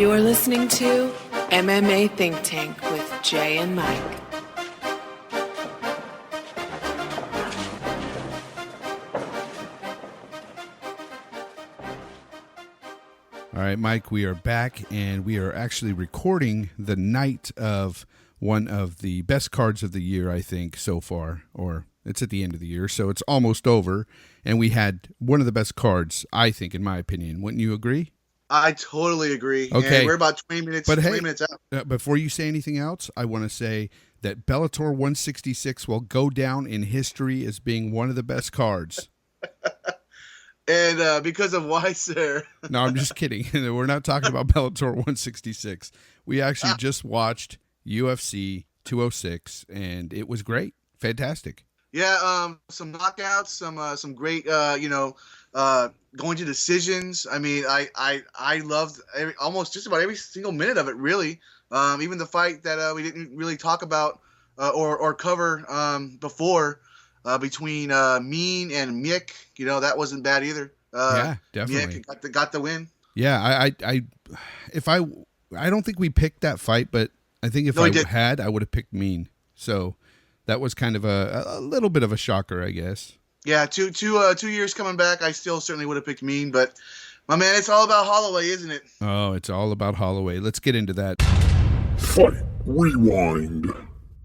You're listening to MMA Think Tank with Jay and Mike. All right, Mike, we are back, and we are actually recording the night of one of the best cards of the year, I think, so far, or it's at the end of the year, so it's almost over, and we had one of the best cards, I think, in my opinion. Wouldn't you agree? I totally agree. Okay. And we're about 20 minutes, but 20 hey, minutes out. Before you say anything else, I want to say that Bellator 166 will go down in history as being one of the best cards. And because of why, sir? No, I'm just kidding. We're not talking about Bellator 166. We actually just watched UFC 206, and it was great. Fantastic. Yeah, some knockouts, some great, going to decisions. I mean, I loved almost just about every single minute of it, really. Even the fight that we didn't really talk about or cover before between Mean and Mick. You know, that wasn't bad either. Yeah, definitely. Mick got the win. Yeah, I don't think we picked that fight, but I think if I would have picked Mean. So that was kind of a little bit of a shocker, I guess. Yeah, 2 years coming back, I still certainly would have picked Mean, but my man, it's all about Holloway, isn't it? Oh, it's all about Holloway. Let's get into that. Fight Rewind.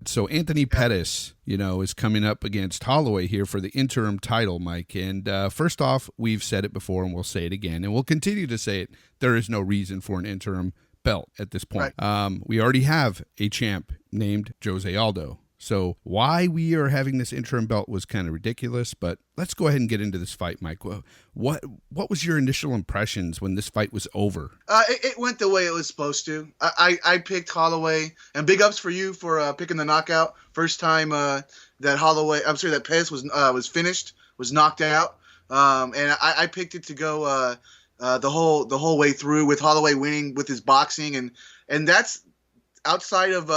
So Anthony Pettis, is coming up against Holloway here for the interim title, Mike. And first off, we've said it before and we'll say it again, and we'll continue to say it. There is no reason for an interim belt at this point. Right. We already have a champ named Jose Aldo. So why we are having this interim belt was kind of ridiculous, but let's go ahead and get into this fight, Mike. What was your initial impressions when this fight was over? It went the way it was supposed to. I picked Holloway, and big ups for you for picking the knockout. First time that Pettis was finished, was knocked out, and I picked it to go the whole way through with Holloway winning with his boxing, and that's. Outside of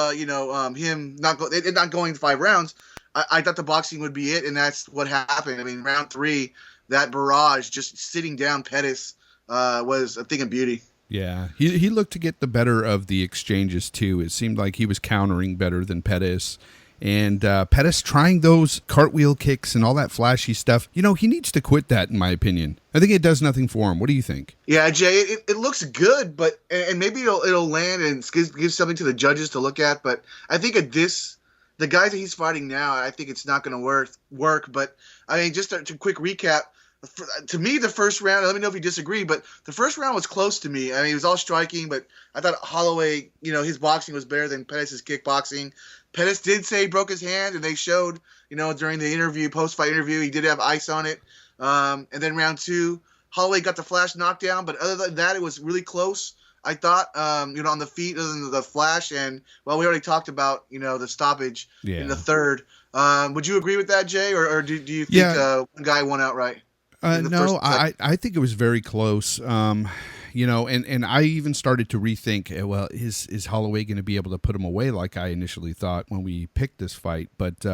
him not going 5 rounds, I thought the boxing would be it, and that's what happened. I mean, round 3, that barrage, just sitting down Pettis, was a thing of beauty. Yeah, he looked to get the better of the exchanges too. It seemed like he was countering better than Pettis. And Pettis trying those cartwheel kicks and all that flashy stuff, he needs to quit that, in my opinion. I think it does nothing for him. What do you think? Yeah, Jay, it looks good, and maybe it'll land and give something to the judges to look at. But I think the guys that he's fighting now, I think it's not going to work. But I mean, just to quick recap. To me, the first round, let me know if you disagree, but the first round was close to me. I mean, it was all striking, but I thought Holloway, his boxing was better than Pettis' kickboxing. Pettis did say he broke his hand, and they showed, during the post-fight interview, he did have ice on it. And then round 2, Holloway got the flash knockdown, but other than that, it was really close. I thought, on the feet, other than the flash, and, we already talked about, the stoppage in the third. Would you agree with that, Jay, or do you think one guy won outright? No, I think it was very close. And I even started to rethink, is Holloway going to be able to put him away like I initially thought when we picked this fight? But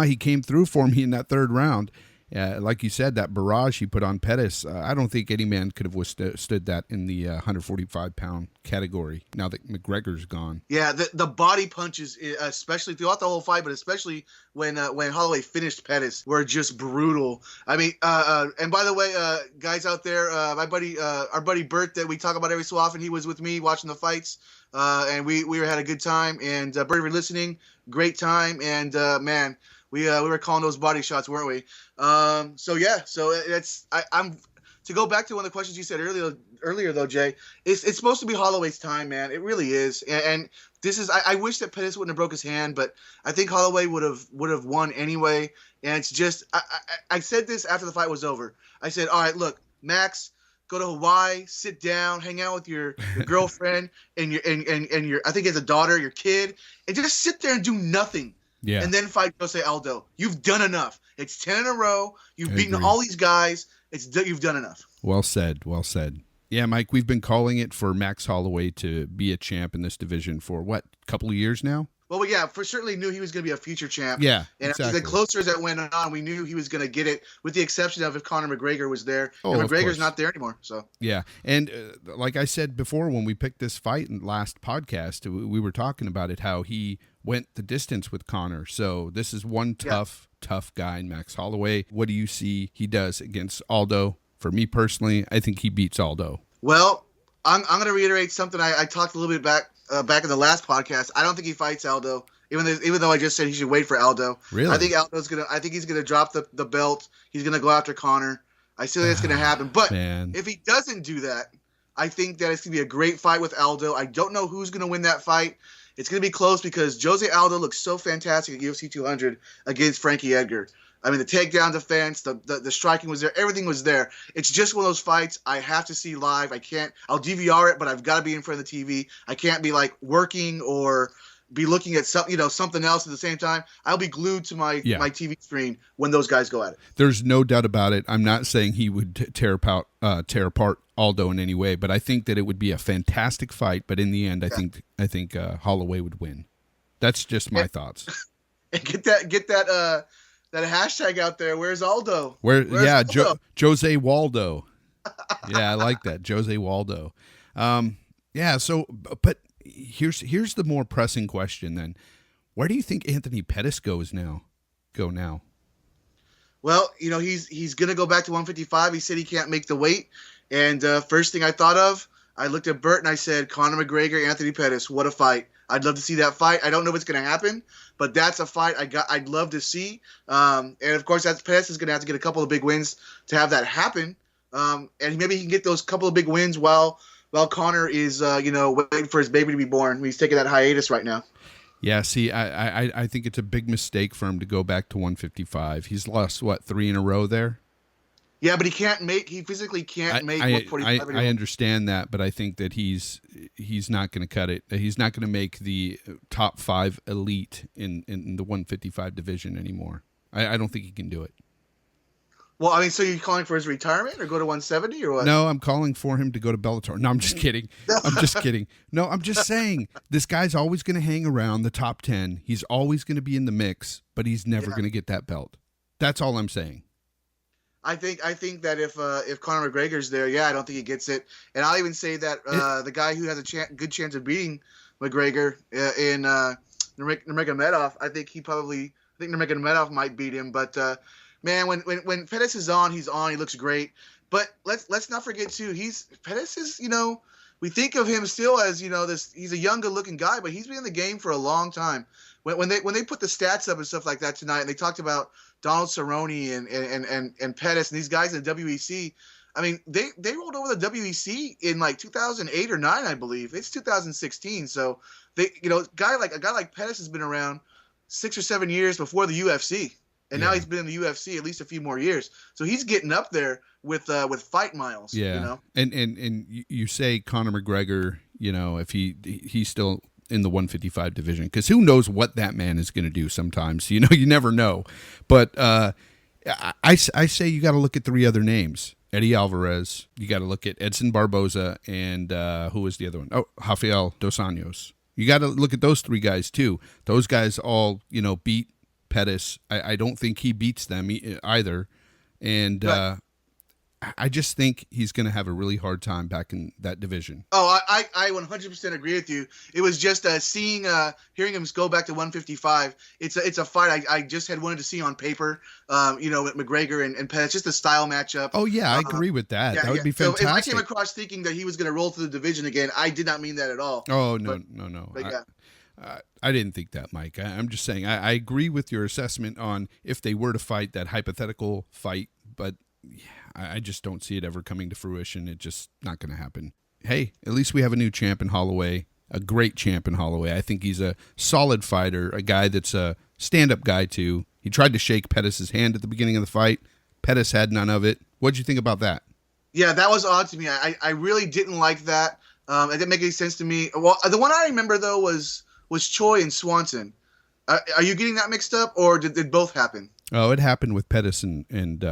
he came through for me in that third round. Like you said, that barrage he put on Pettis, I don't think any man could have withstood that in the 145-pound category now that McGregor's gone. Yeah, the body punches, especially throughout the whole fight, but especially when Holloway finished Pettis, were just brutal. I mean, and by the way, guys out there, our buddy Bert that we talk about every so often, he was with me watching the fights, and we had a good time. And Bert, if you're listening, great time, and man. We were calling those body shots, weren't we? I'm to go back to one of the questions you said earlier though, Jay. It's supposed to be Holloway's time, man. It really is. And this is I wish that Pettis wouldn't have broke his hand, but I think Holloway would have won anyway. And it's just I said this after the fight was over. I said, all right, look, Max, go to Hawaii, sit down, hang out with your girlfriend and your I think he has a daughter, your kid, and just sit there and do nothing. Yeah. And then fight Jose Aldo. You've done enough. It's 10 in a row. You've beaten all these guys. You've done enough. Well said. Well said. Yeah, Mike, we've been calling it for Max Holloway to be a champ in this division for, a couple of years now? Well, yeah, for certainly knew he was going to be a future champ. Yeah, and exactly. the closer as that went on, we knew he was going to get it, with the exception of if Conor McGregor was there. Oh, and of McGregor's course. not there anymore. So yeah, and like I said before, when we picked this fight in last podcast, we were talking about it, how he went the distance with Conor. So this is one tough guy in Max Holloway. What do you see he does against Aldo? For me personally, I think he beats Aldo. Well, I'm going to reiterate something I talked a little bit back in the last podcast. I don't think he fights Aldo, even though I just said he should wait for Aldo. Really? I think he's gonna drop the belt. He's gonna go after Conor. I see that's gonna happen. But if he doesn't do that, I think that it's gonna be a great fight with Aldo. I don't know who's gonna win that fight. It's gonna be close because Jose Aldo looks so fantastic at UFC 200 against Frankie Edgar. I mean, the takedown defense, the striking was there. Everything was there. It's just one of those fights I have to see live. I'll DVR it, but I've got to be in front of the TV. I can't be like working or be looking at something else at the same time. I'll be glued to my TV screen when those guys go at it. There's no doubt about it. I'm not saying he would tear apart Aldo in any way, but I think that it would be a fantastic fight. But in the end, I think Holloway would win. That's just my thoughts. And get that hashtag out there. Where's Aldo? Where's Aldo? Jose Waldo. Yeah, I like that, Jose Waldo. So, but here's the more pressing question then. Where do you think Anthony Pettis go now? Well, he's gonna go back to 155. He said he can't make the weight, and first thing I thought of, I looked at Bert and I said, Conor McGregor, Anthony Pettis, what a fight! I'd love to see that fight. I don't know what's gonna happen, but that's a fight I'd love to see. And of course, Pettis is gonna have to get a couple of big wins to have that happen. And maybe he can get those couple of big wins while Conor is waiting for his baby to be born. He's taking that hiatus right now. Yeah, see, I think it's a big mistake for him to go back to 155. He's lost, 3 in a row there? Yeah, but he physically can't make 145 anymore. I understand that, but I think that he's not going to cut it. He's not going to make the top 5 elite in the 155 division anymore. I don't think he can do it. Well, I mean, so you're calling for his retirement or go to 170 or what? No, I'm calling for him to go to Bellator. No, I'm just kidding. No, I'm just saying this guy's always going to hang around the top 10. He's always going to be in the mix, but he's never going to get that belt. That's all I'm saying. I think that if Conor McGregor's there, I don't think he gets it. And I'll even say that the guy who has a good chance of beating McGregor in Nurmagomedov, I think Nurmagomedov might beat him, but. Man, when Pettis is on, he's on. He looks great. But let's not forget too. Pettis is, we think of him still as he's a young, good-looking guy, but he's been in the game for a long time. When they put the stats up and stuff like that tonight, and they talked about Donald Cerrone and Pettis and these guys in the WEC. I mean, they rolled over the WEC in like 2008 or 9, I believe. It's 2016, so a guy like Pettis has been around 6 or 7 years before the UFC. And now he's been in the UFC at least a few more years, so he's getting up there with fight miles. Yeah, and you say Conor McGregor, if he's still in the 155 division, because who knows what that man is going to do? Sometimes you never know. But I say you got to look at 3 other names: Eddie Alvarez. You got to look at Edson Barboza, and who was the other one? Oh, Rafael dos Anjos. You got to look at those 3 guys too. Those guys all beat Pettis. I don't think he beats them either, and I just think he's going to have a really hard time back in that division. Oh, I 100% agree with you. It was just hearing him go back to 155. It's a fight I just had wanted to see on paper. With McGregor and Pettis, just a style matchup. Oh yeah, I agree with that. That would be fantastic. So if I came across thinking that he was going to roll through the division again, I did not mean that at all. Oh no. But yeah. I didn't think that, Mike. I'm just saying I agree with your assessment on if they were to fight that hypothetical fight, but I just don't see it ever coming to fruition. It's just not going to happen. Hey, at least we have a new champ in Holloway, a great champ in Holloway. I think he's a solid fighter, a guy that's a stand-up guy too. He tried to shake Pettis' hand at the beginning of the fight. Pettis had none of it. What'd you think about that? Yeah, that was odd to me. I really didn't like that. It didn't make any sense to me. Well, the one I remember though was Choi and Swanson. Are you getting that mixed up, or did both happen? Oh, it happened with Pettis and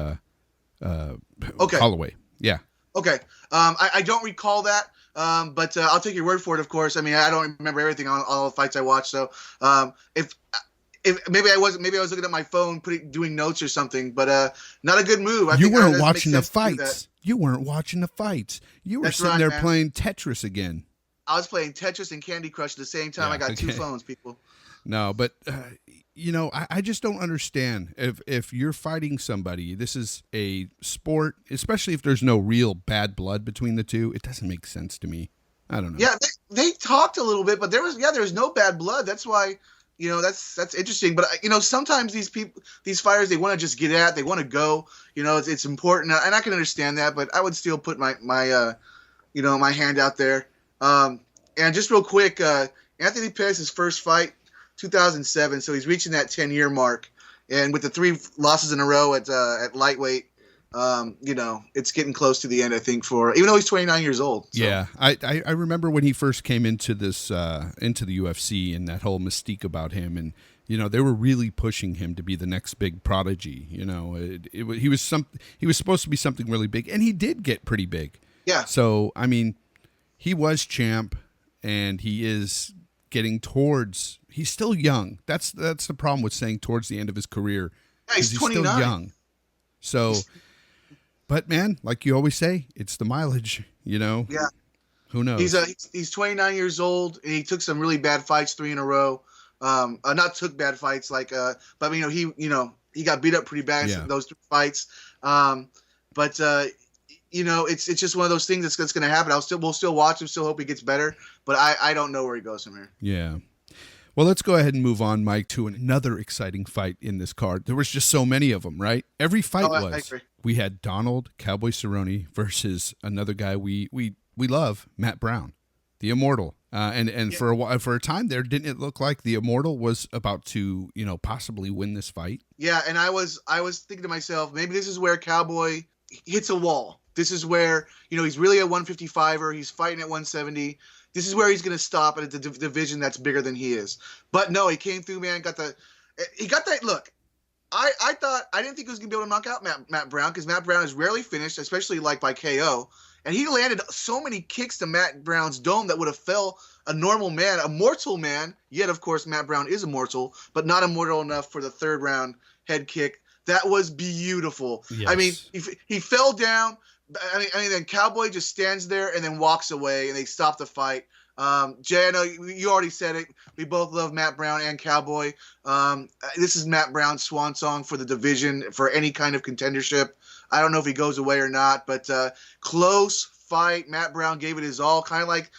Okay. Holloway. Yeah. Okay. I don't recall that. But I'll take your word for it. Of course. I mean, I don't remember everything on all the fights I watched. So if maybe I was looking at my phone, doing notes or something. But not a good move. You weren't watching the fights. You weren't watching the fights. You were sitting there playing Tetris again. I was playing Tetris and Candy Crush at the same time. I got two phones, people. No, but I just don't understand. If you're fighting somebody, this is a sport, especially if there's no real bad blood between the two. It doesn't make sense to me. I don't know. Yeah, they talked a little bit, but there was no bad blood. That's why, that's interesting. But sometimes these fighters, they want to just get at, they want to go. It's important, and I can understand that. But I would still put my my hand out there. And just real quick, Anthony Pettis' first fight, 2007, so he's reaching that 10-year mark, and with the 3 losses in a row at lightweight, it's getting close to the end, I think, even though he's 29 years old. So. Yeah, I remember when he first came into this into the UFC and that whole mystique about him, and they were really pushing him to be the next big prodigy. He was supposed to be something really big, and he did get pretty big. Yeah. So I mean, he was champ, and he is getting towards. He's still young. That's the problem with saying towards the end of his career. Yeah, he's 29. Still young. So, but man, like you always say, it's the mileage. Yeah. Who knows? He's 29 years old, and he took some really bad fights, 3 in a row. Not took bad fights, but he got beat up pretty bad in those 3 fights. But it's just one of those things that's going to happen. We'll still watch him, still hope he gets better, but I don't know where he goes from here. Yeah. Well, let's go ahead and move on, Mike, to another exciting fight in this card. There was just so many of them, right? Every fight I was. agree. We had Donald Cowboy Cerrone versus another guy we love, Matt Brown, the Immortal. And for a time there, didn't it look like the Immortal was about to possibly win this fight? Yeah, and I was thinking to myself, maybe this is where Cowboy hits a wall. This is where he's really a 155er. He's fighting at 170. This is where he's going to stop at a division that's bigger than he is. But no, he came through, man. He got that look. I didn't think he was going to be able to knock out Matt Brown, because Matt Brown is rarely finished, especially by KO. And he landed so many kicks to Matt Brown's dome that would have fell a normal man, a mortal man. Yet, of course, Matt Brown is immortal, but not immortal enough for the 3rd round head kick. That was beautiful. Yes. I mean, he fell down. I mean, then Cowboy just stands there and then walks away, and they stop the fight. Jay, I know you already said it. We both love Matt Brown and Cowboy. This is Matt Brown's swan song for the division, for any kind of contendership. I don't know if he goes away or not, but close fight. Matt Brown gave it his all. Kind of like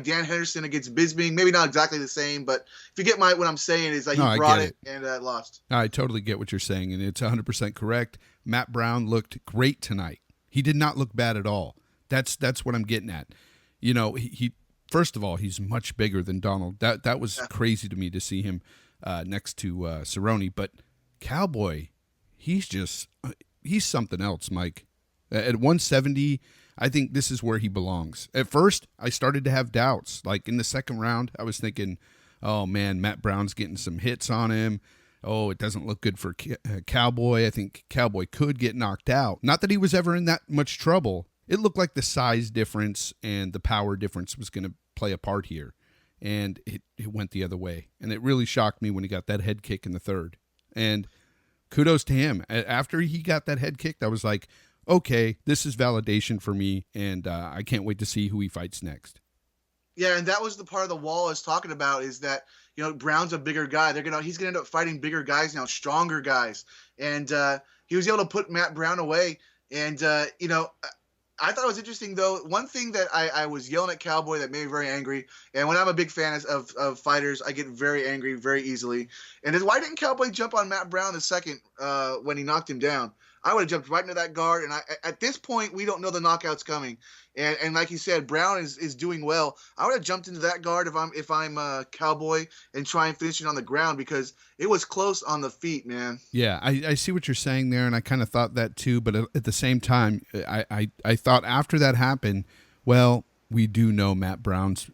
Dan Henderson against Bisping. Maybe not exactly the same, but if you get what I'm saying is he brought it and lost. I totally get what you're saying, and it's 100% correct. Matt Brown looked great tonight. He did not look bad at all. That's what I'm getting at. He first of all, he's much bigger than Donald. That was crazy to me to see him next to Cerrone. But Cowboy, he's something else, Mike. At 170, I think this is where he belongs. At first, I started to have doubts. Like in the 2nd round, I was thinking, oh man, Matt Brown's getting some hits on him. Oh, it doesn't look good for Cowboy. I think Cowboy could get knocked out. Not that he was ever in that much trouble. It looked like the size difference and the power difference was going to play a part here. And it went the other way. And it really shocked me when he got that head kick in the 3rd. And kudos to him. After he got that head kicked, I was like, okay, this is validation for me. And I can't wait to see who he fights next. Yeah, and that was the part of the wall I was talking about, is that Brown's a bigger guy. He's gonna end up fighting bigger guys now, stronger guys, and he was able to put Matt Brown away. And I thought it was interesting though. One thing that I was yelling at Cowboy that made me very angry, and when I'm a big fan of fighters, I get very angry very easily. And is, why didn't Cowboy jump on Matt Brown the second when he knocked him down? I would have jumped right into that guard. And at this point, we don't know the knockout's coming. And like you said, Brown is doing well. I would have jumped into that guard if I'm Cowboy and try and finish it on the ground, because it was close on the feet, man. Yeah, I see what you're saying there, and I kind of thought that too. But at the same time, I thought after that happened, well, we do know Matt Brown's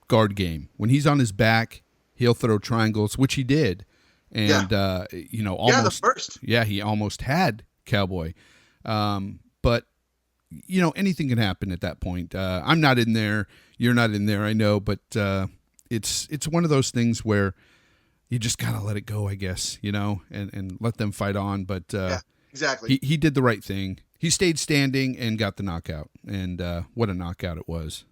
guard game. When he's on his back, he'll throw triangles, which he did. And, almost, the first. Yeah, he almost had Cowboy. But, anything can happen at that point. I'm not in there. You're not in there. I know, but it's one of those things where you just gotta let it go, I guess, and let them fight on. But Yeah, exactly. he did the right thing. He stayed standing and got the knockout, and what a knockout it was.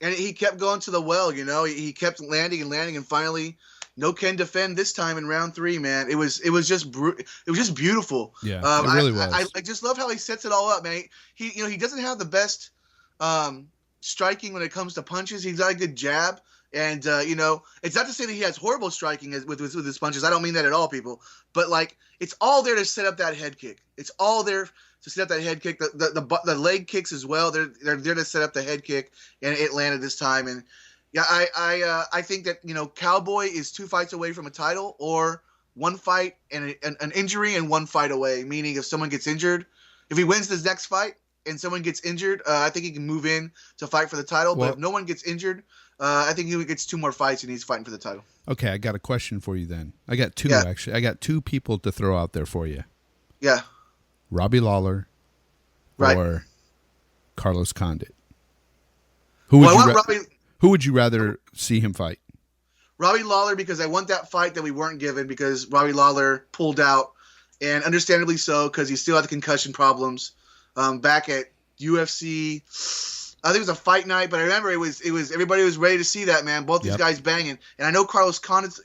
And he kept going to the well, He kept landing, and finally, no can defend this time in round 3, man. It was just beautiful. Yeah, it really was. I just love how he sets it all up, man. He doesn't have the best striking when it comes to punches. He's got a good jab, and it's not to say that he has horrible striking with his punches. I don't mean that at all, people. But it's all there to set up that head kick. It's all there to set up that head kick. The leg kicks as well. They're there to set up the head kick, and it landed this time. And yeah, I think that Cowboy is 2 fights away from a title, or 1 fight and an injury and 1 fight away. Meaning, if someone gets injured, if he wins this next fight and someone gets injured, I think he can move in to fight for the title. But if no one gets injured, I think he gets 2 more fights and he's fighting for the title. Okay, I got a question for you then. I got 2 Yeah. actually. I got 2 people to throw out there for you. Yeah. Robbie Lawler, Right. or Carlos Condit. Who would you rather see him fight? Robbie Lawler, because I want that fight that we weren't given, because Robbie Lawler pulled out, and understandably so, because he still had the concussion problems. Back at UFC, I think it was a fight night, but I remember it was everybody was ready to see that, man. Both these guys banging, and I know Carlos Condit,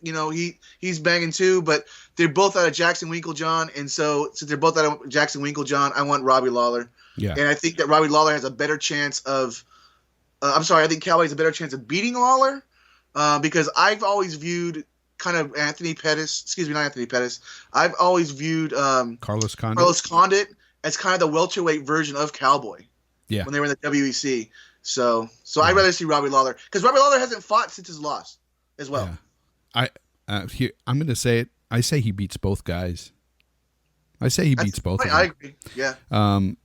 he's banging too, but they're both out of Jackson Winklejohn, and so since they're both out of Jackson Winklejohn, I want Robbie Lawler. Yeah, and I think that Robbie Lawler has a better chance of. I think Cowboy has a better chance of beating Lawler, because I've always viewed kind of Anthony Pettis. Excuse me, not Anthony Pettis. I've always viewed Carlos Condit as kind of the welterweight version of Cowboy. Yeah. When they were in the WEC. So I'd rather see Robbie Lawler, because Robbie Lawler hasn't fought since his loss as well. Yeah. I'm going to say it. I say he beats both guys. I say he beats both of them. I agree. Yeah. And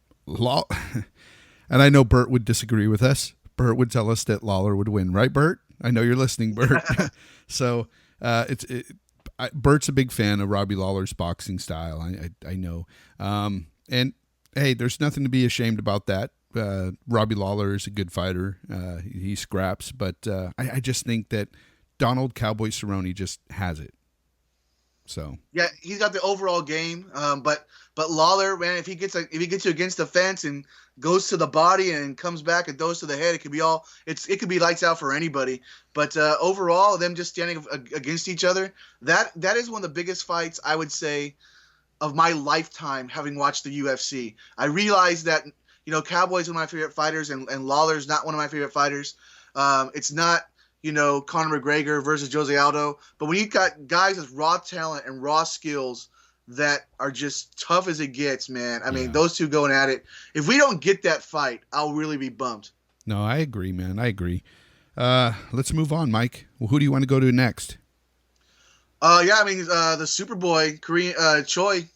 I know Bert would disagree with us. Bert would tell us that Lawler would win, right, Bert? I know you're listening, Bert. So Bert's a big fan of Robbie Lawler's boxing style. I know. And hey, there's nothing to be ashamed about that. Robbie Lawler is a good fighter. He scraps, but I just think that Donald Cowboy Cerrone just has it. So yeah, he's got the overall game. But Lawler, man, if he gets you against the fence and goes to the body and comes back and goes to the head, it could be lights out for anybody. But overall, them just standing against each other, that is one of the biggest fights, I would say, of my lifetime, having watched the UFC. I realized that Cowboy's one of my favorite fighters, and Lawler's not one of my favorite fighters. It's not Conor McGregor versus Jose Aldo, but when you've got guys with raw talent and raw skills that are just tough as it gets, man. I mean, those two going at it. If we don't get that fight, I'll really be bummed. No, I agree, man. I agree. Let's move on, Mike. Well, who do you want to go to next? The Superboy, Korean Choi.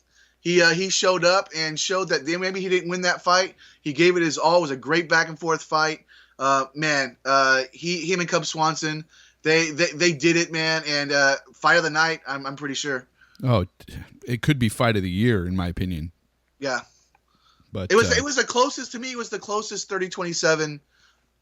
He showed up and showed that maybe he didn't win that fight. He gave it his all. It was a great back and forth fight. Him and Cub Swanson, they did it, man. And fight of the night, I'm pretty sure. Oh, it could be fight of the year, in my opinion. Yeah, but it was the closest to me. It was the closest 30-27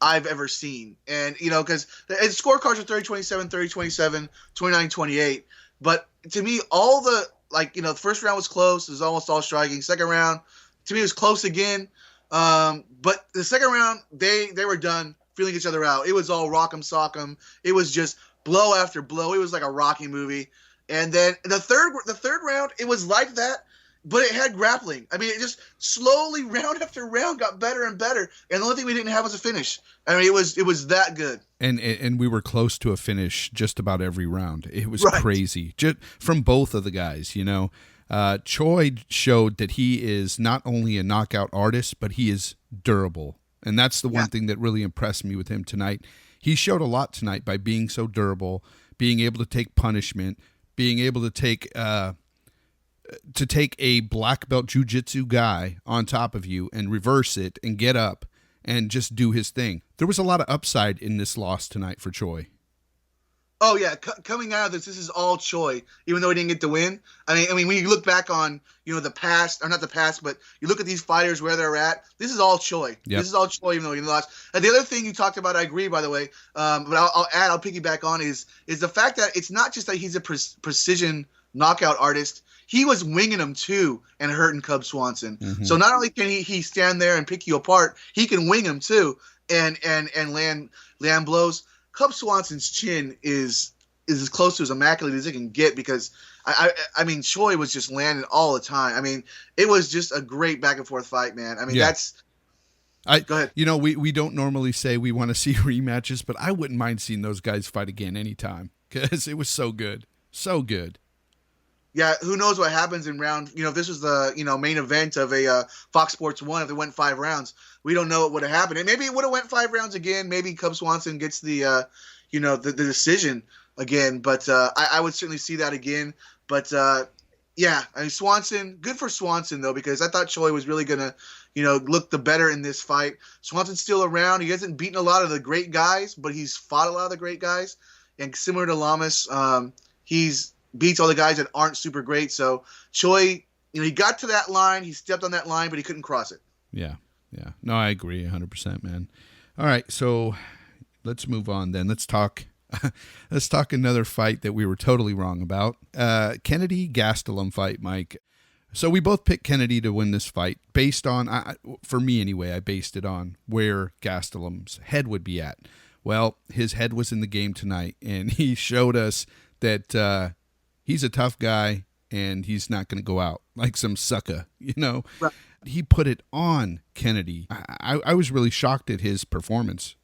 I've ever seen, and because the scorecards are 30-27, 30-27, 29-28. But to me, all the the first round was close. It was almost all striking. Second round, to me, it was close again. But the second round, they were done feeling each other out. It was all rock'em sock'em. It was just blow after blow. It was like a Rocky movie. And then the third round, it was like that, but it had grappling. I mean, it just slowly, round after round, got better and better. And the only thing we didn't have was a finish. I mean, it was that good. And we were close to a finish just about every round. It was crazy, just from both of the guys. Choi showed that he is not only a knockout artist, but he is durable, and that's the one thing that really impressed me with him tonight. He showed a lot tonight by being so durable, being able to take punishment, being able to take a black belt jiu-jitsu guy on top of you and reverse it and get up and just do his thing. There was a lot of upside in this loss tonight for Choi. Oh yeah, coming out of this is all Choi, even though he didn't get the win. I mean, when you look back on the past, or not the past, but you look at these fighters where they're at. This is all Choi. Yep. This is all Choi, even though he lost. And the other thing you talked about, I agree, by the way. But I'll piggyback on is the fact that it's not just that he's a precision knockout artist. He was winging him too and hurting Cub Swanson. Mm-hmm. So not only can he stand there and pick you apart, he can wing him too and land blows. Cub Swanson's chin is as close to as immaculate as it can get because I mean Choi was just landing all the time. I mean, it was just a great back and forth fight, man. I mean, Yeah. Go ahead. We don't normally say we want to see rematches, but I wouldn't mind seeing those guys fight again anytime because it was so good. So good. Yeah, who knows what happens in round, if this was the, main event of a Fox Sports 1, if it went 5 rounds, we don't know what would have happened. And maybe it would have went 5 rounds again. Maybe Cub Swanson gets the decision again. But I would certainly see that again. But, yeah, I mean, Swanson, good for Swanson, though, because I thought Choi was really going to, look the better in this fight. Swanson's still around. He hasn't beaten a lot of the great guys, but he's fought a lot of the great guys. And similar to Lamas, he's beats all the guys that aren't super great. So Choi, he got to that line. He stepped on that line, but he couldn't cross it. Yeah. No, I agree 100%, man. All right, so let's move on then. Let's talk another fight that we were totally wrong about. Kennedy Gastelum fight, Mike. So we both picked Kennedy to win this fight based on, for me anyway, I based it on where Gastelum's head would be at. Well, his head was in the game tonight, and he showed us that he's a tough guy, and he's not going to go out like some sucker, Right. He put it on Kennedy. I was really shocked at his performance.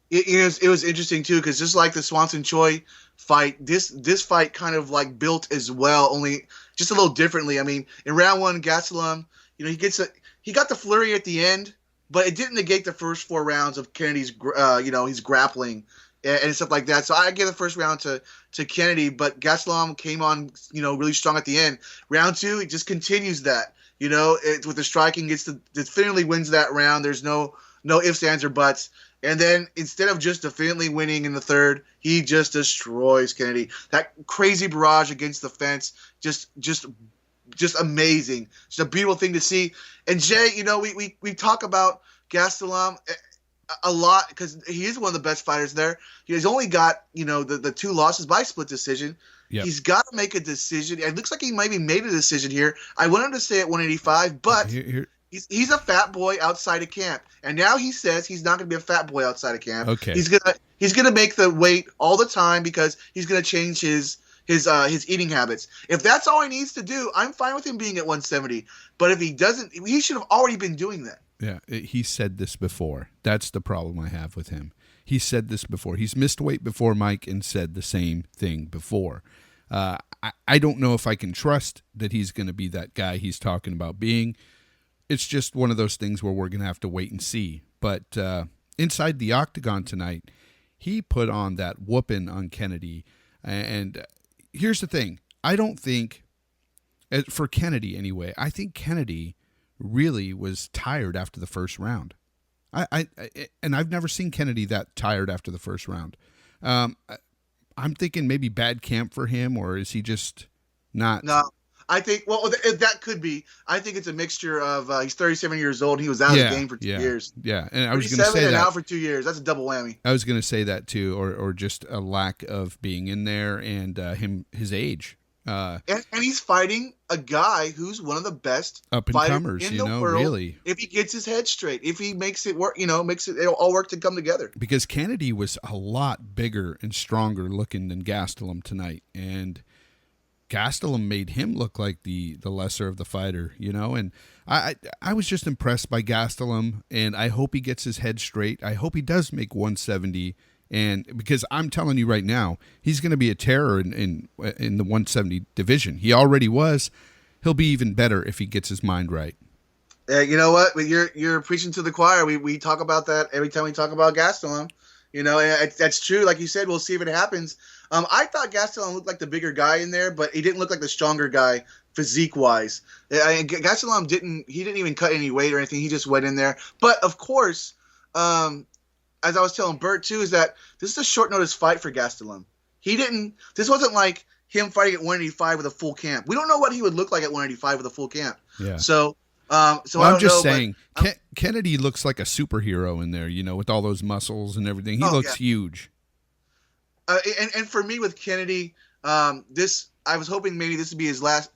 It was interesting, too, because just like the Swanson-Choi fight, this fight kind of like built as well, only just a little differently. I mean, in round 1, Gastelum, he got the flurry at the end, but it didn't negate the first 4 rounds of Kennedy's, his grappling and stuff like that. So I give the first round to Kennedy, but Gastelum came on, really strong at the end. Round 2, it just continues that, with the striking, definitively wins that round. There's no ifs, ands, or buts. And then instead of just definitively winning in the third, he just destroys Kennedy. That crazy barrage against the fence, just amazing. Just a beautiful thing to see. And Jay, we talk about Gastelum a lot because he is one of the best fighters there. He's only got, the 2 losses by split decision. Yep. He's got to make a decision. It looks like he maybe made a decision here. I want him to stay at 185, but he's a fat boy outside of camp. And now he says he's not going to be a fat boy outside of camp. Okay. He's gonna make the weight all the time because he's going to change his eating habits. If that's all he needs to do, I'm fine with him being at 170. But if he doesn't, he should have already been doing that. Yeah, he said this before. That's the problem I have with him. He said this before. He's missed weight before, Mike, and said the same thing before. I don't know if I can trust that he's going to be that guy he's talking about being. It's just one of those things where we're going to have to wait and see. But inside the octagon tonight, he put on that whooping on Kennedy. And here's the thing. I don't think, for Kennedy anyway, I think Kennedy really was tired after the first round. And I've never seen Kennedy that tired after the first round. I'm thinking maybe bad camp for him, or is he just not? No, I think, that could be. I think it's a mixture of he's 37 years old. He was out of the game for 2 years. Yeah, and I was going to say that. out for 2 years. That's a double whammy. I was going to say that too, or just a lack of being in there and his age. And he's fighting a guy who's one of the best up and comers in the world. Really. If he gets his head straight, if he makes it work, it'll all work to come together. Because Kennedy was a lot bigger and stronger looking than Gastelum tonight, and Gastelum made him look like the lesser of the fighter, and I was just impressed by Gastelum, and I hope he gets his head straight. I hope he does make 170. And because I'm telling you right now, he's going to be a terror in the 170 division. He already was. He'll be even better if he gets his mind right. You know what? You're preaching to the choir. We talk about that every time we talk about Gastelum. That's true. Like you said, we'll see if it happens. I thought Gastelum looked like the bigger guy in there, but he didn't look like the stronger guy physique-wise. Gastelum didn't even cut any weight or anything. He just went in there. But, of course, as I was telling Bert, too, is that this is a short notice fight for Gastelum. This wasn't like him fighting at 185 with a full camp. We don't know what he would look like at 185 with a full camp. Yeah. So Well, I I'm don't just know, saying, Kennedy looks like a superhero in there, with all those muscles and everything. He looks huge. And for me with Kennedy, I was hoping maybe this would be his last,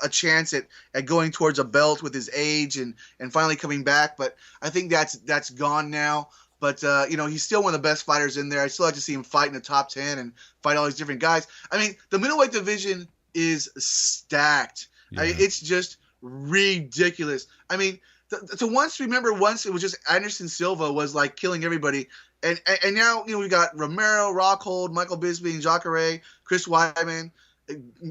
a chance at going towards a belt with his age and finally coming back. But I think that's gone now. But, he's still one of the best fighters in there. I still like to see him fight in the top 10 and fight all these different guys. I mean, the middleweight division is stacked. Yeah. It's just ridiculous. I mean, once it was just Anderson Silva was like killing everybody. And now, we got Romero, Rockhold, Michael Bisping, Jacare, Chris Weidman,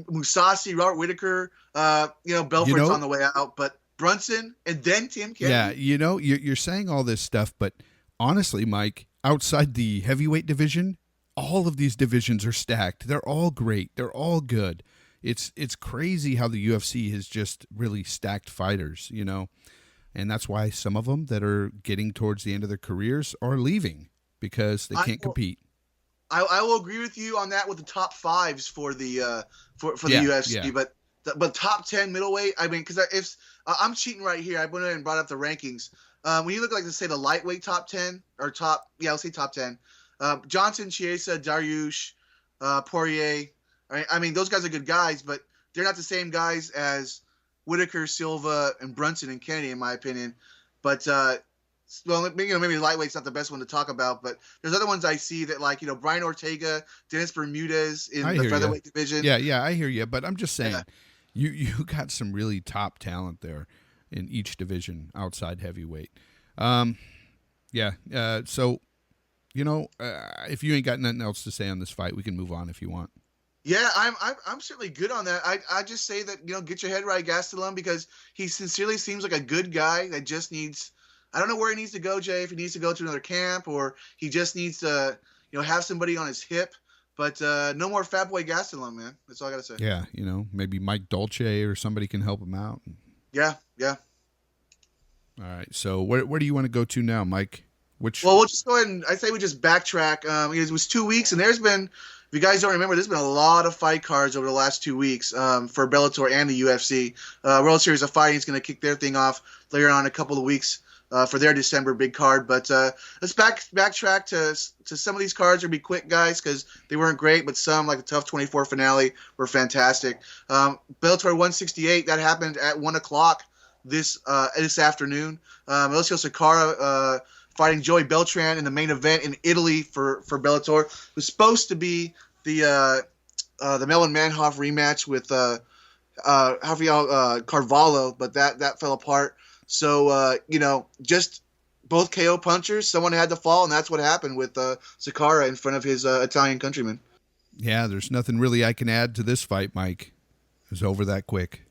Mousasi, Robert Whitaker, Belfort's on the way out, but Brunson and then Tim Kennedy. Yeah, you're saying all this stuff, but honestly, Mike, outside the heavyweight division, all of these divisions are stacked. They're all great. They're all good. It's crazy how the UFC has just really stacked fighters, and that's why some of them that are getting towards the end of their careers are leaving because they can't compete. I will agree with you on that with the top fives for the for the UFC, but top 10 middleweight. I mean, because if I'm cheating right here, I went ahead and brought up the rankings. When you look like to say the lightweight top 10 or I'll say top 10. Johnson, Chiesa, Dariush, Poirier. I mean, those guys are good guys, but they're not the same guys as Whitaker, Silva, and Brunson and Kennedy, in my opinion. But maybe lightweight's not the best one to talk about, but there's other ones I see that Brian Ortega, Dennis Bermudez in the featherweight division. Yeah, I hear you, but I'm just saying, you got some really top talent there in each division outside heavyweight. So if you ain't got nothing else to say on this fight, we can move on if you want. Yeah, I'm certainly good on that. I just say that get your head right, Gastelum, because he sincerely seems like a good guy that just needs. I don't know where he needs to go, Jay. If he needs to go to another camp or he just needs to have somebody on his hip. But no more Fat Boy Gastelum, man. That's all I gotta say. Yeah, maybe Mike Dolce or somebody can help him out. Yeah. All right. So where do you want to go to now, Mike? Well, we'll just go ahead and I say we just backtrack. It was 2 weeks, and there's been. If you guys don't remember, there's been a lot of fight cards over the last 2 weeks for Bellator and the UFC. World Series of Fighting is going to kick their thing off later on in a couple of weeks for their December big card. But let's backtrack to some of these cards. Will be quick, guys, because they weren't great, but some, like the TUF 24 finale, were fantastic. Bellator 168, that happened at 1 o'clock this afternoon. Alessio Sakara fighting Joey Beltran in the main event in Italy for Bellator. It was supposed to be the Melvin Manhoff rematch with Rafael Carvalho, but that fell apart. So just both KO punchers. Someone had to fall, and that's what happened with Sakara in front of his Italian countryman. Yeah, there's nothing really I can add to this fight, Mike. It was over that quick.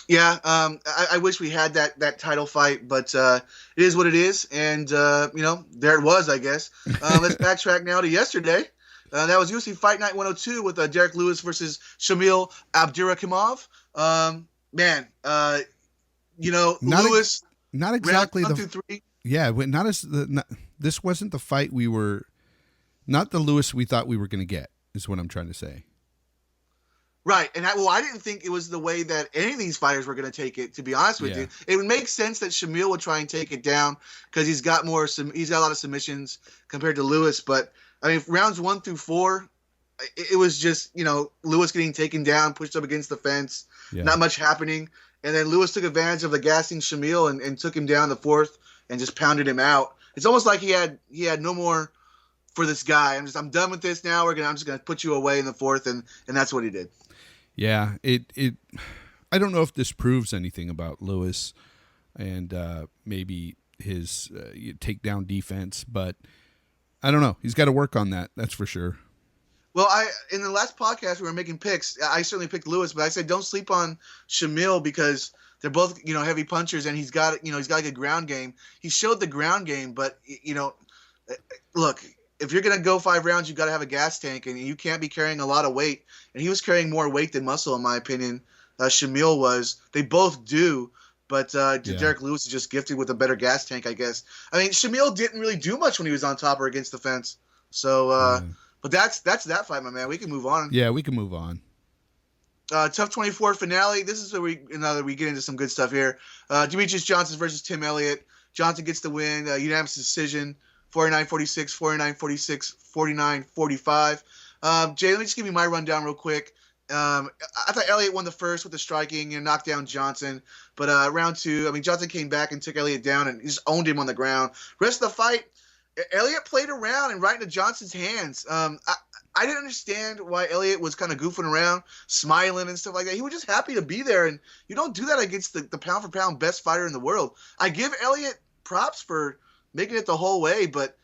Yeah, I wish we had that title fight, but it is what it is, and there it was, I guess. Let's backtrack now to yesterday. That was UFC Fight Night 102 with Derek Lewis versus Shamil Abdurakhimov. Lewis. Not exactly round 1 through 3. Yeah, this wasn't the fight not the Lewis we thought we were going to get. Is what I'm trying to say. Right, and I didn't think it was the way that any of these fighters were going to take it. To be honest with you, it would make sense that Shamil would try and take it down because he's got a lot of submissions compared to Lewis. But I mean, rounds 1 through 4, it was just Lewis getting taken down, pushed up against the fence, not much happening, and then Lewis took advantage of the gassing Shamil and took him down the 4th and just pounded him out. It's almost like he had no more for this guy. I'm done with this now. I'm just gonna put you away in the 4th, and that's what he did. Yeah, I don't know if this proves anything about Lewis and maybe his takedown defense, but I don't know. He's got to work on that. That's for sure. Well, in the last podcast we were making picks. I certainly picked Lewis, but I said don't sleep on Shamil because they're both heavy punchers, and he's got a good ground game. He showed the ground game, but look. If you're going to go 5 rounds, you've got to have a gas tank, and you can't be carrying a lot of weight. And he was carrying more weight than muscle, in my opinion. Shamil was. They both do, but Derek Lewis is just gifted with a better gas tank, I guess. I mean, Shamil didn't really do much when he was on top or against the fence. So, But that's that fight, my man. We can move on. Yeah, we can move on. TUF 24 finale. This is where we get into some good stuff here. Demetrius Johnson versus Tim Elliott. Johnson gets the win. Unanimous decision. 49-46, 49-46, 49-45. Jay, let me just give you my rundown real quick. I thought Elliott won the first with the striking and knocked down Johnson. But round two, Johnson came back and took Elliott down and just owned him on the ground. Rest of the fight, Elliott played around and right into Johnson's hands. I didn't understand why Elliott was kind of goofing around, smiling and stuff like that. He was just happy to be there, and you don't do that against the pound-for-pound best fighter in the world. I give Elliott props for making it the whole way, but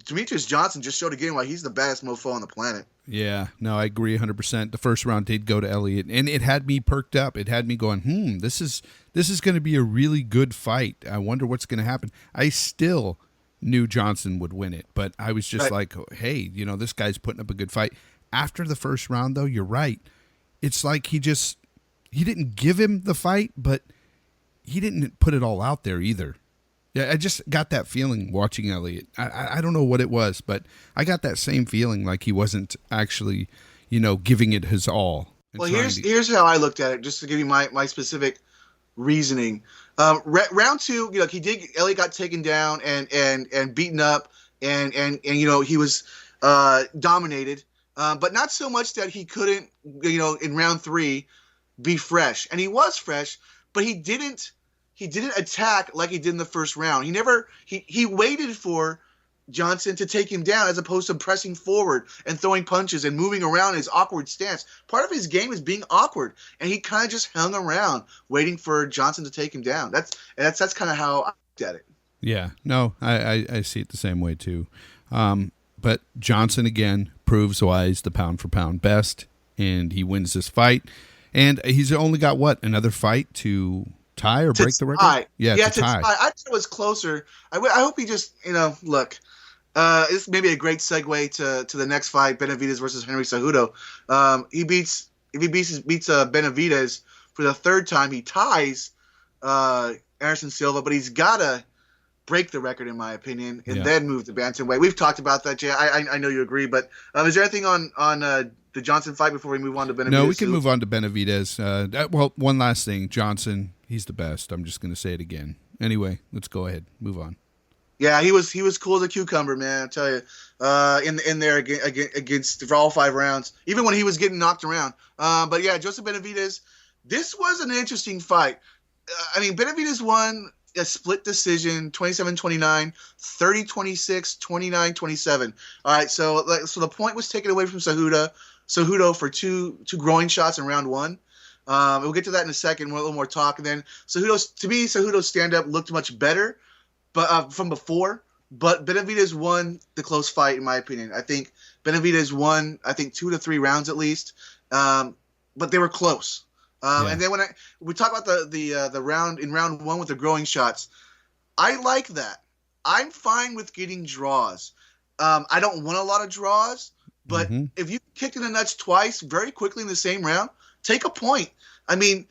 Demetrius Johnson just showed again why he's the baddest mofo on the planet. Yeah, no, I agree 100%. The first round did go to Elliott, and it had me perked up. It had me going, this is going to be a really good fight. I wonder what's going to happen. I still knew Johnson would win it, but I was just like, hey, this guy's putting up a good fight. After the first round, though, you're right. It's like he didn't give him the fight, but he didn't put it all out there either. Yeah, I just got that feeling watching Elliott. I don't know what it was, but I got that same feeling like he wasn't actually, giving it his all. Well, here's how I looked at it, just to give you my specific reasoning. Round two, Elliott got taken down and beaten up, and he was dominated, but not so much that he couldn't, in round three, be fresh, and he was fresh, but he didn't attack like he did in the first round. He waited for Johnson to take him down as opposed to pressing forward and throwing punches and moving around in his awkward stance. Part of his game is being awkward, and he kind of just hung around waiting for Johnson to take him down. That's kind of how I looked at it. Yeah, no, I see it the same way too. But Johnson again proves why he's the pound for pound best, and he wins this fight. And he's only got another fight to tie or break the record? Yeah, to tie. I thought it was closer. I hope he just, look. This may be a great segue to the next fight, Benavidez versus Henry Cejudo. If he beats Benavidez for the third time, he ties Anderson Silva, but he's got to break the record, in my opinion, and then move to bantamweight. We've talked about that, Jay. I know you agree, but is there anything on the Johnson fight before we move on to Benavidez? No, we can move on to Benavidez. Well, one last thing. Johnson, he's the best. I'm just going to say it again. Anyway, let's go ahead. Move on. Yeah, he was cool as a cucumber, man. I tell you, in there against for all 5 rounds, even when he was getting knocked around. But yeah, Joseph Benavidez, this was an interesting fight. Benavidez won a split decision, 27-29, 30-26, 29-27. All right, so the point was taken away from Cejudo for two groin shots in round one. We'll get to that in a second. A little more talk, and then Cejudo's stand-up looked much better. But from before, but Benavidez won the close fight, in my opinion. I think Benavidez won, 2 to 3 rounds at least, but they were close. And then when we talk about the round in round one with the growing shots, I like that. I'm fine with getting draws. I don't want a lot of draws, but if you kicked in the nuts twice very quickly in the same round, take a point. I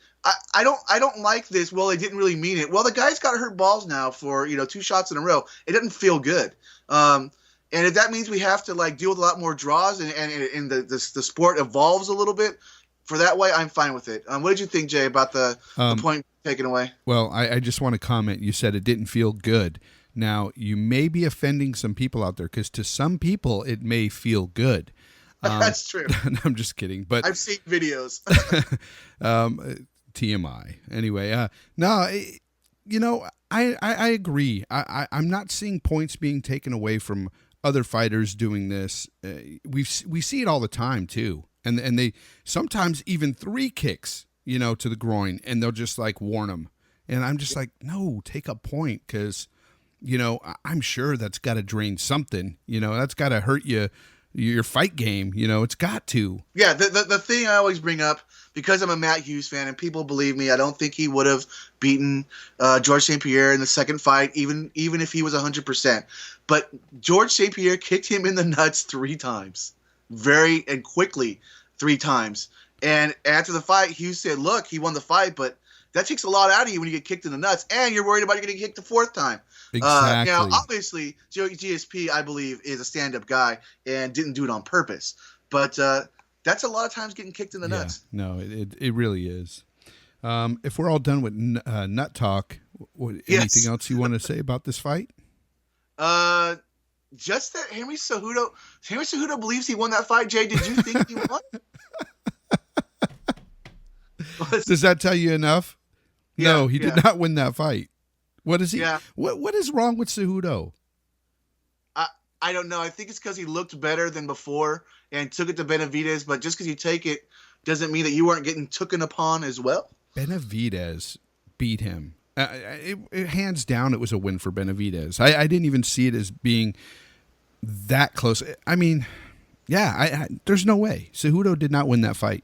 don't like this. Well, they didn't really mean it. Well, the guy's got hurt balls now for 2 shots in a row. It doesn't feel good. And if that means we have to deal with a lot more draws and the sport evolves a little bit, for that way, I'm fine with it. What did you think, Jay, about the point taken away? Well, I just want to comment. You said it didn't feel good. Now, you may be offending some people out there because to some people it may feel good. That's true. I'm just kidding. But I've seen videos. TMI. Anyway, I agree. I'm not seeing points being taken away from other fighters doing this. We see it all the time too, and they sometimes even 3 kicks, to the groin, and they'll just warn them. And I'm just like, no, take a point because, I'm sure that's got to drain something. That's got to hurt your fight game. It's got to. Yeah, the thing I always bring up, because I'm a Matt Hughes fan and people believe me, I don't think he would have beaten George St. Pierre in the second fight, even if he was 100%. But George St. Pierre kicked him in the nuts 3 times, very and quickly 3 times. And after the fight, Hughes said, "Look, he won the fight, but that takes a lot out of you when you get kicked in the nuts, and you're worried about getting kicked the fourth time. Exactly. Now, obviously, GSP, I believe, is a stand-up guy and didn't do it on purpose. But that's a lot of times getting kicked in the nuts. No, it really is. If we're all done with nut talk, Yes. anything else you want to say about this fight? Just that Henry Cejudo believes he won that fight. Jay, did you think he won? Does that tell you enough? Yeah, No, he did not win that fight. What is he? Yeah. What is wrong with Cejudo? I don't know. I think it's because he looked better than before and took it to Benavidez. But just because you take it doesn't mean that you weren't getting taken upon as well. Benavidez beat him. Hands down, it was a win for Benavidez. I didn't even see it as being that close. I mean, yeah, there's no way. Cejudo did not win that fight.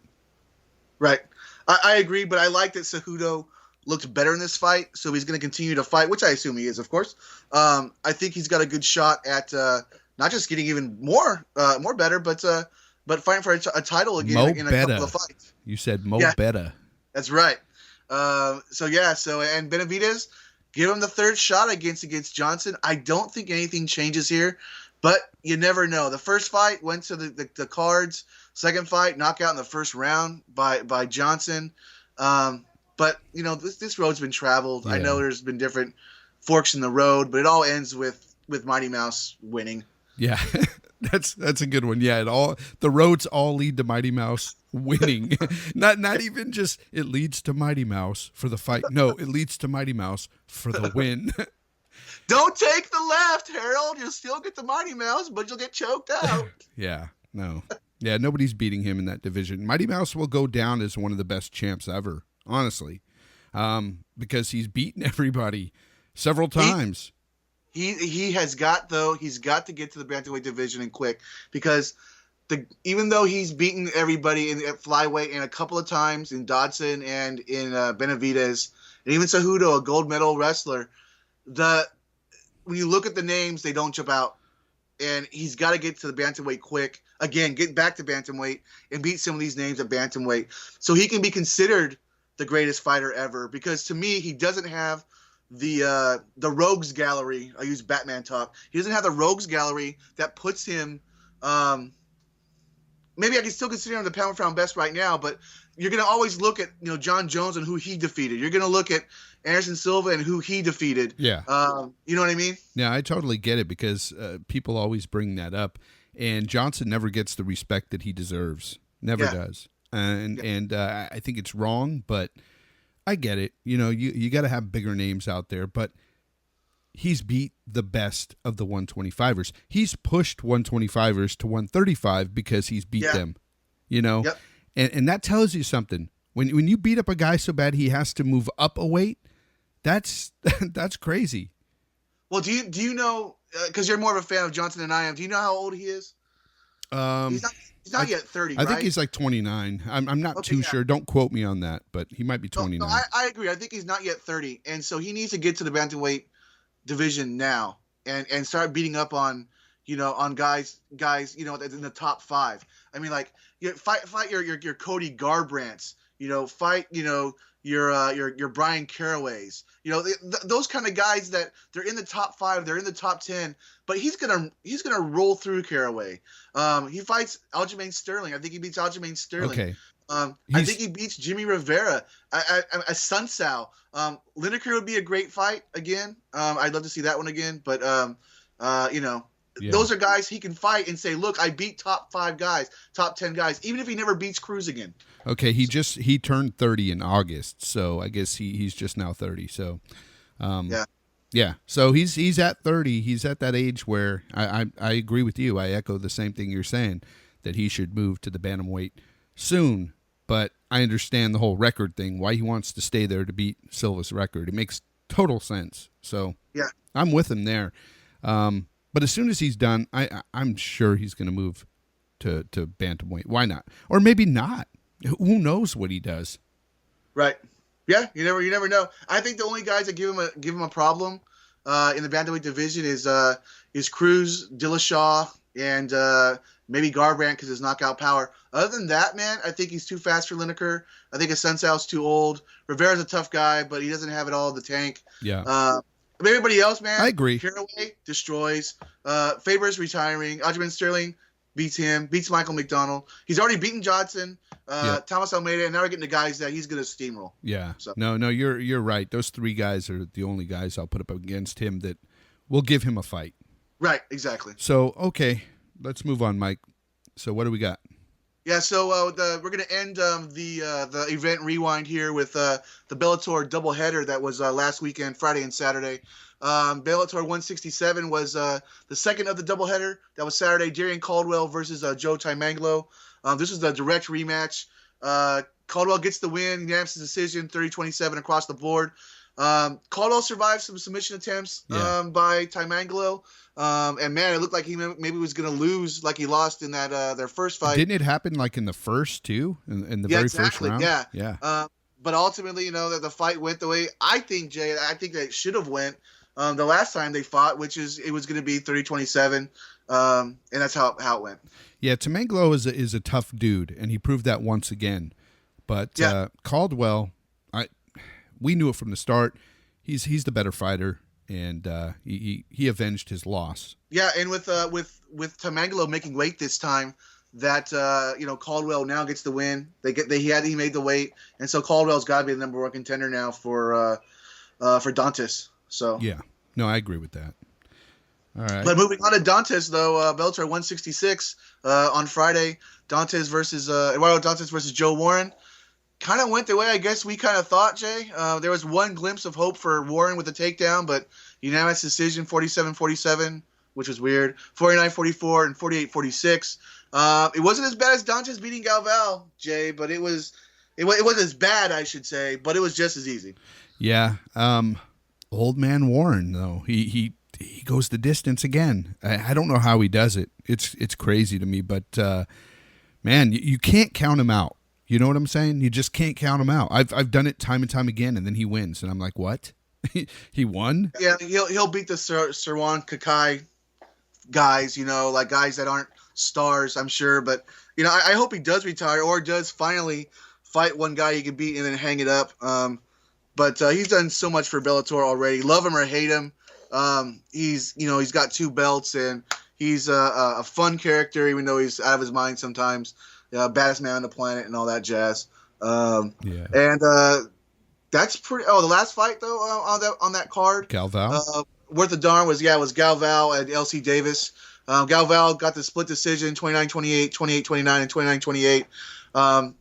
Right. I agree, but I like that Cejudo looked better in this fight, so he's going to continue to fight, which I assume he is, of course. I think he's got a good shot at not just getting even more better, but fighting for a title again in a couple of fights. You said Betta. That's right. And Benavidez, give him the third shot against Johnson. I don't think anything changes here, but you never know. The first fight went to the cards. Second fight, knockout in the first round by Johnson. But this road's been traveled. Yeah. I know there's been different forks in the road, but it all ends with Mighty Mouse winning. Yeah, that's a good one. Yeah, the roads all lead to Mighty Mouse winning. not even just it leads to Mighty Mouse for the fight. No, it leads to Mighty Mouse for the win. Don't take the left, Harold. You'll still get the Mighty Mouse, but you'll get choked out. Yeah, no. Yeah, nobody's beating him in that division. Mighty Mouse will go down as one of the best champs ever, honestly, because he's beaten everybody several times. He's got to get to the bantamweight division and quick, because even though he's beaten everybody at flyweight and a couple of times in Dodson and in Benavidez and even Cejudo, a gold medal wrestler, when you look at the names, they don't jump out. And he's got to get to the bantamweight quick. Again, get back to bantamweight and beat some of these names at bantamweight so he can be considered the greatest fighter ever. Because to me, he doesn't have the rogues gallery. I use Batman talk. He doesn't have the rogues gallery that puts him. Maybe I can still consider him the pound for pound best right now, but you're going to always look at John Jones and who he defeated. You're going to look at Anderson Silva and who he defeated. Yeah. You know what I mean? Yeah, I totally get it, because people always bring that up, and Johnson never gets the respect that he deserves. Never does. And I think it's wrong, but I get it. You got to have bigger names out there, but he's beat the best of the 125ers. He's pushed 125ers to 135 because he's beat them. Yep. And that tells you something. When you beat up a guy so bad he has to move up a weight, that's crazy. Well, do you know, because you're more of a fan of Johnson than I am, do you know how old he is? He's not yet 30, right? I think he's like 29. I'm not too sure. Don't quote me on that, but he might be 29. No, I agree. I think he's not yet 30. And so he needs to get to the bantamweight division now and start beating up on guys in the top 5. I mean, like, fight your Cody Garbrandts, fight your Brian Caraways, those kind of guys that they're in the top 5, they're in the top 10, but he's gonna roll through Caraway. He fights Aljamain Sterling. I think he beats Aljamain Sterling. Okay. I think he beats Jimmy Rivera. A Sun Sal. Lineker would be a great fight again. I'd love to see that one again, but those are guys he can fight and say, look, I beat top 5 guys, top 10 guys, even if he never beats Cruz again. Okay, he turned 30 in August, so I guess he's just now 30. So, yeah. So he's at 30. He's at that age where I agree with you. I echo the same thing you're saying, that he should move to the bantamweight soon. But I understand the whole record thing, why he wants to stay there to beat Silva's record. It makes total sense. So yeah, I'm with him there. But as soon as he's done, I'm sure he's going to move to bantamweight. Why not? Or maybe not. Who knows what he does? Right. Yeah. You never know. I think the only guys that give him a problem in the bantamweight division is Cruz, Dillashaw, and maybe Garbrandt because his knockout power. Other than that, man, I think he's too fast for Lineker. I think Assunção's too old. Rivera's a tough guy, but he doesn't have it all in the tank. Yeah. Everybody else, man, I agree. Caraway destroys. Faber's retiring. Aljamain Sterling beats him, beats Michael McDonald. He's already beaten Johnson, Thomas Almeida, and now we're getting the guys that he's going to steamroll. Yeah. So. No, you're right. Those three guys are the only guys I'll put up against him that will give him a fight. Right, exactly. So, okay, let's move on, Mike. So what do we got? Yeah, so we're going to end the event rewind here with the Bellator doubleheader that was last weekend, Friday and Saturday. Bellator 167 was the second of the doubleheader. That was Saturday. Darian Caldwell versus Joe Taimanglo. This was the direct rematch. Caldwell gets the win, unanimous decision, 30-27 across the board. Caldwell survived some submission attempts by Taimanglo. And man, it looked like he maybe was going to lose, like he lost in that their first fight. Didn't it happen like in the first too, in the very first round? Yeah. But ultimately, that the fight went the way I think, Jay. I think that it should have went the last time they fought, which is it was going to be 30-27, and that's how it went. Yeah, Taimanglo is a tough dude, and he proved that once again. But Caldwell, we knew it from the start. He's the better fighter. And he avenged his loss. Yeah, and with Taimanglo making weight this time, that Caldwell now gets the win. He made the weight, and so Caldwell's got to be the number one contender now for Dantas. So yeah, no, I agree with that. All right, but moving on to Dantas though, Bellator 166 on Friday, Dantas versus Eduardo Dantas versus Joe Warren. Kind of went the way I guess we kind of thought, Jay. There was one glimpse of hope for Warren with the takedown, but unanimous decision, 47-47, which was weird. 49-44 and 48-46. It wasn't as bad as Dantas beating Galval, Jay, but it was as bad, I should say, but it was just as easy. Yeah. Old man Warren, though, he goes the distance again. I don't know how he does it. It's crazy to me, but man, you can't count him out. You know what I'm saying? You just can't count him out. I've done it time and time again, and then he wins, and I'm like, what? He won? Yeah, he'll beat the Serwan Kakai guys, like guys that aren't stars, I'm sure. But I hope he does retire or does finally fight one guy he can beat and then hang it up. But he's done so much for Bellator already. Love him or hate him, he's got 2 belts, and he's a fun character, even though he's out of his mind sometimes. Baddest man on the planet and all that jazz. And that's pretty. Oh, the last fight though on that card, Galval. Worth a darn was Galval and LC Davis. Galval got the split decision, 29-28, 28-29, and 29-28.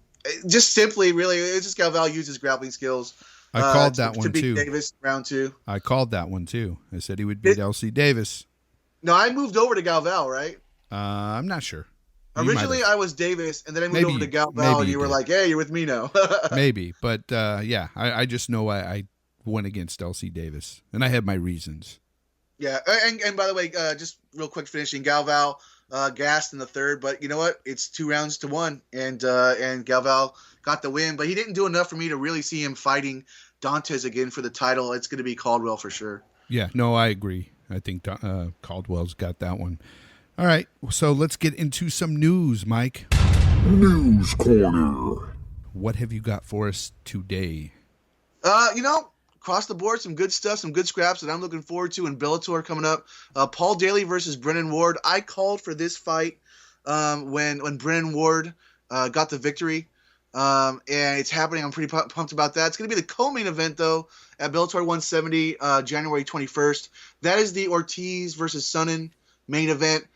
Just simply, really, it's just Galval used his grappling skills. I called that one to beat too. Davis round 2. I called that one too. I said he would beat LC Davis. No, I moved over to Galval, right? I'm not sure. Originally, I was Davis, and then I moved over to Galval, and you were like, hey, you're with me now. Maybe, but I just know I went against LC Davis, and I had my reasons. Yeah, and by the way, just real quick finishing, Galval gassed in the third, but you know what? It's 2-1, and Galval got the win, but he didn't do enough for me to really see him fighting Dantas again for the title. It's going to be Caldwell for sure. Yeah, no, I agree. I think Caldwell's got that one. All right, so let's get into some news, Mike. News Corner. What have you got for us today? Across the board, some good stuff, some good scraps that I'm looking forward to in Bellator coming up. Paul Daly versus Brennan Ward. I called for this fight when Brennan Ward got the victory, and it's happening. I'm pretty pumped about that. It's going to be the co-main event, though, at Bellator 170, January 21st. That is the Ortiz versus Sonnen main event.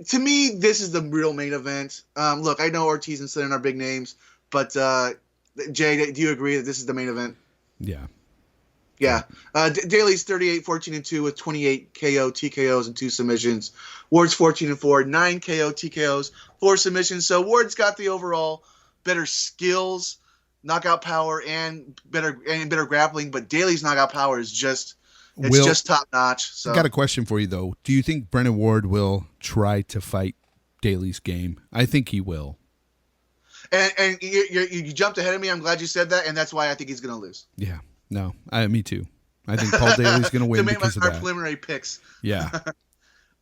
To me, this is the real main event. Look, I know Ortiz and Sonnen are big names, but Jay, do you agree that this is the main event? Yeah. Yeah. Daly's 38-14-2 with 28 KO, TKOs, and 2 submissions. Ward's 14-4, 9 KO, TKOs, 4 submissions. So Ward's got the overall better skills, knockout power, and better grappling, but Daly's knockout power is just top notch. So. I got a question for you though. Do you think Brennan Ward will try to fight Daly's game? I think he will. And you jumped ahead of me. I'm glad you said that, and that's why I think he's going to lose. Yeah. No, me too. I think Paul Daly's going to win to make because of our that. Preliminary picks. Yeah.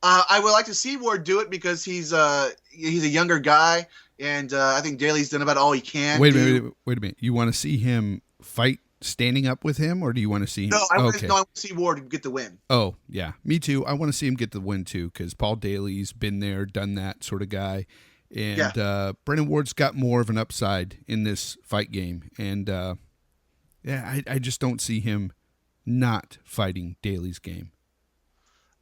I would like to see Ward do it because he's a younger guy, and I think Daly's done about all he can. Wait a minute. You want to see him fight standing up with him, or do you want to see him? No, I want to see Ward get the win. Oh, yeah. Me too. I want to see him get the win, too, because Paul Daly's been there, done that sort of guy. And Brennan Ward's got more of an upside in this fight game. And, I just don't see him not fighting Daly's game.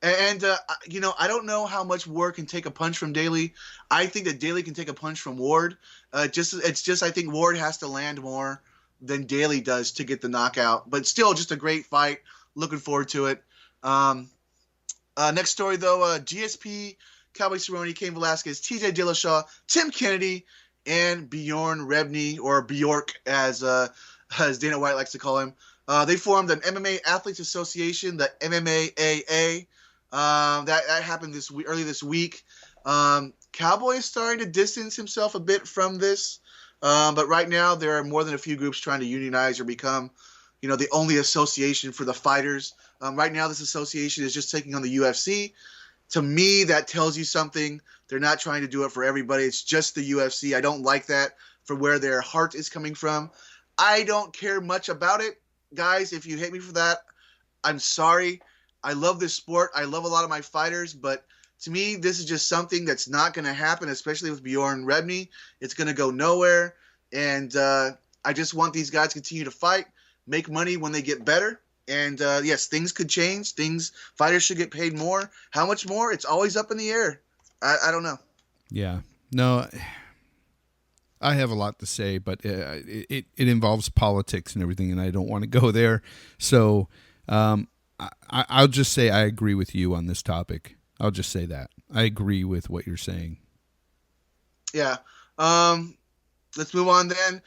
And, I don't know how much Ward can take a punch from Daly. I think that Daly can take a punch from Ward. I think Ward has to land more than Daly does to get the knockout. But still, just a great fight. Looking forward to it. Next story, though, GSP, Cowboy Cerrone, Cain Velasquez, TJ Dillashaw, Tim Kennedy, and Bjorn Rebney, or Bjork, as Dana White likes to call him. They formed an MMA Athletes Association, the MMAAA. That happened early this week. Cowboy is starting to distance himself a bit from this, but right now there are more than a few groups trying to unionize or become, the only association for the fighters. Right now, this association is just taking on the UFC. To me, that tells you something. They're not trying to do it for everybody. It's just the UFC. I don't like that for where their heart is coming from. I don't care much about it. Guys, if you hate me for that, I'm sorry. I love this sport. I love a lot of my fighters, but to me, this is just something that's not going to happen, especially with Bjorn Rebney. It's going to go nowhere, and I just want these guys to continue to fight, make money when they get better, and yes, things could change. Fighters should get paid more. How much more? It's always up in the air. I don't know. Yeah. No, I have a lot to say, but it involves politics and everything, and I don't want to go there. So I'll just say I agree with you on this topic. I'll just say that. I agree with what you're saying. Yeah. Let's move on then.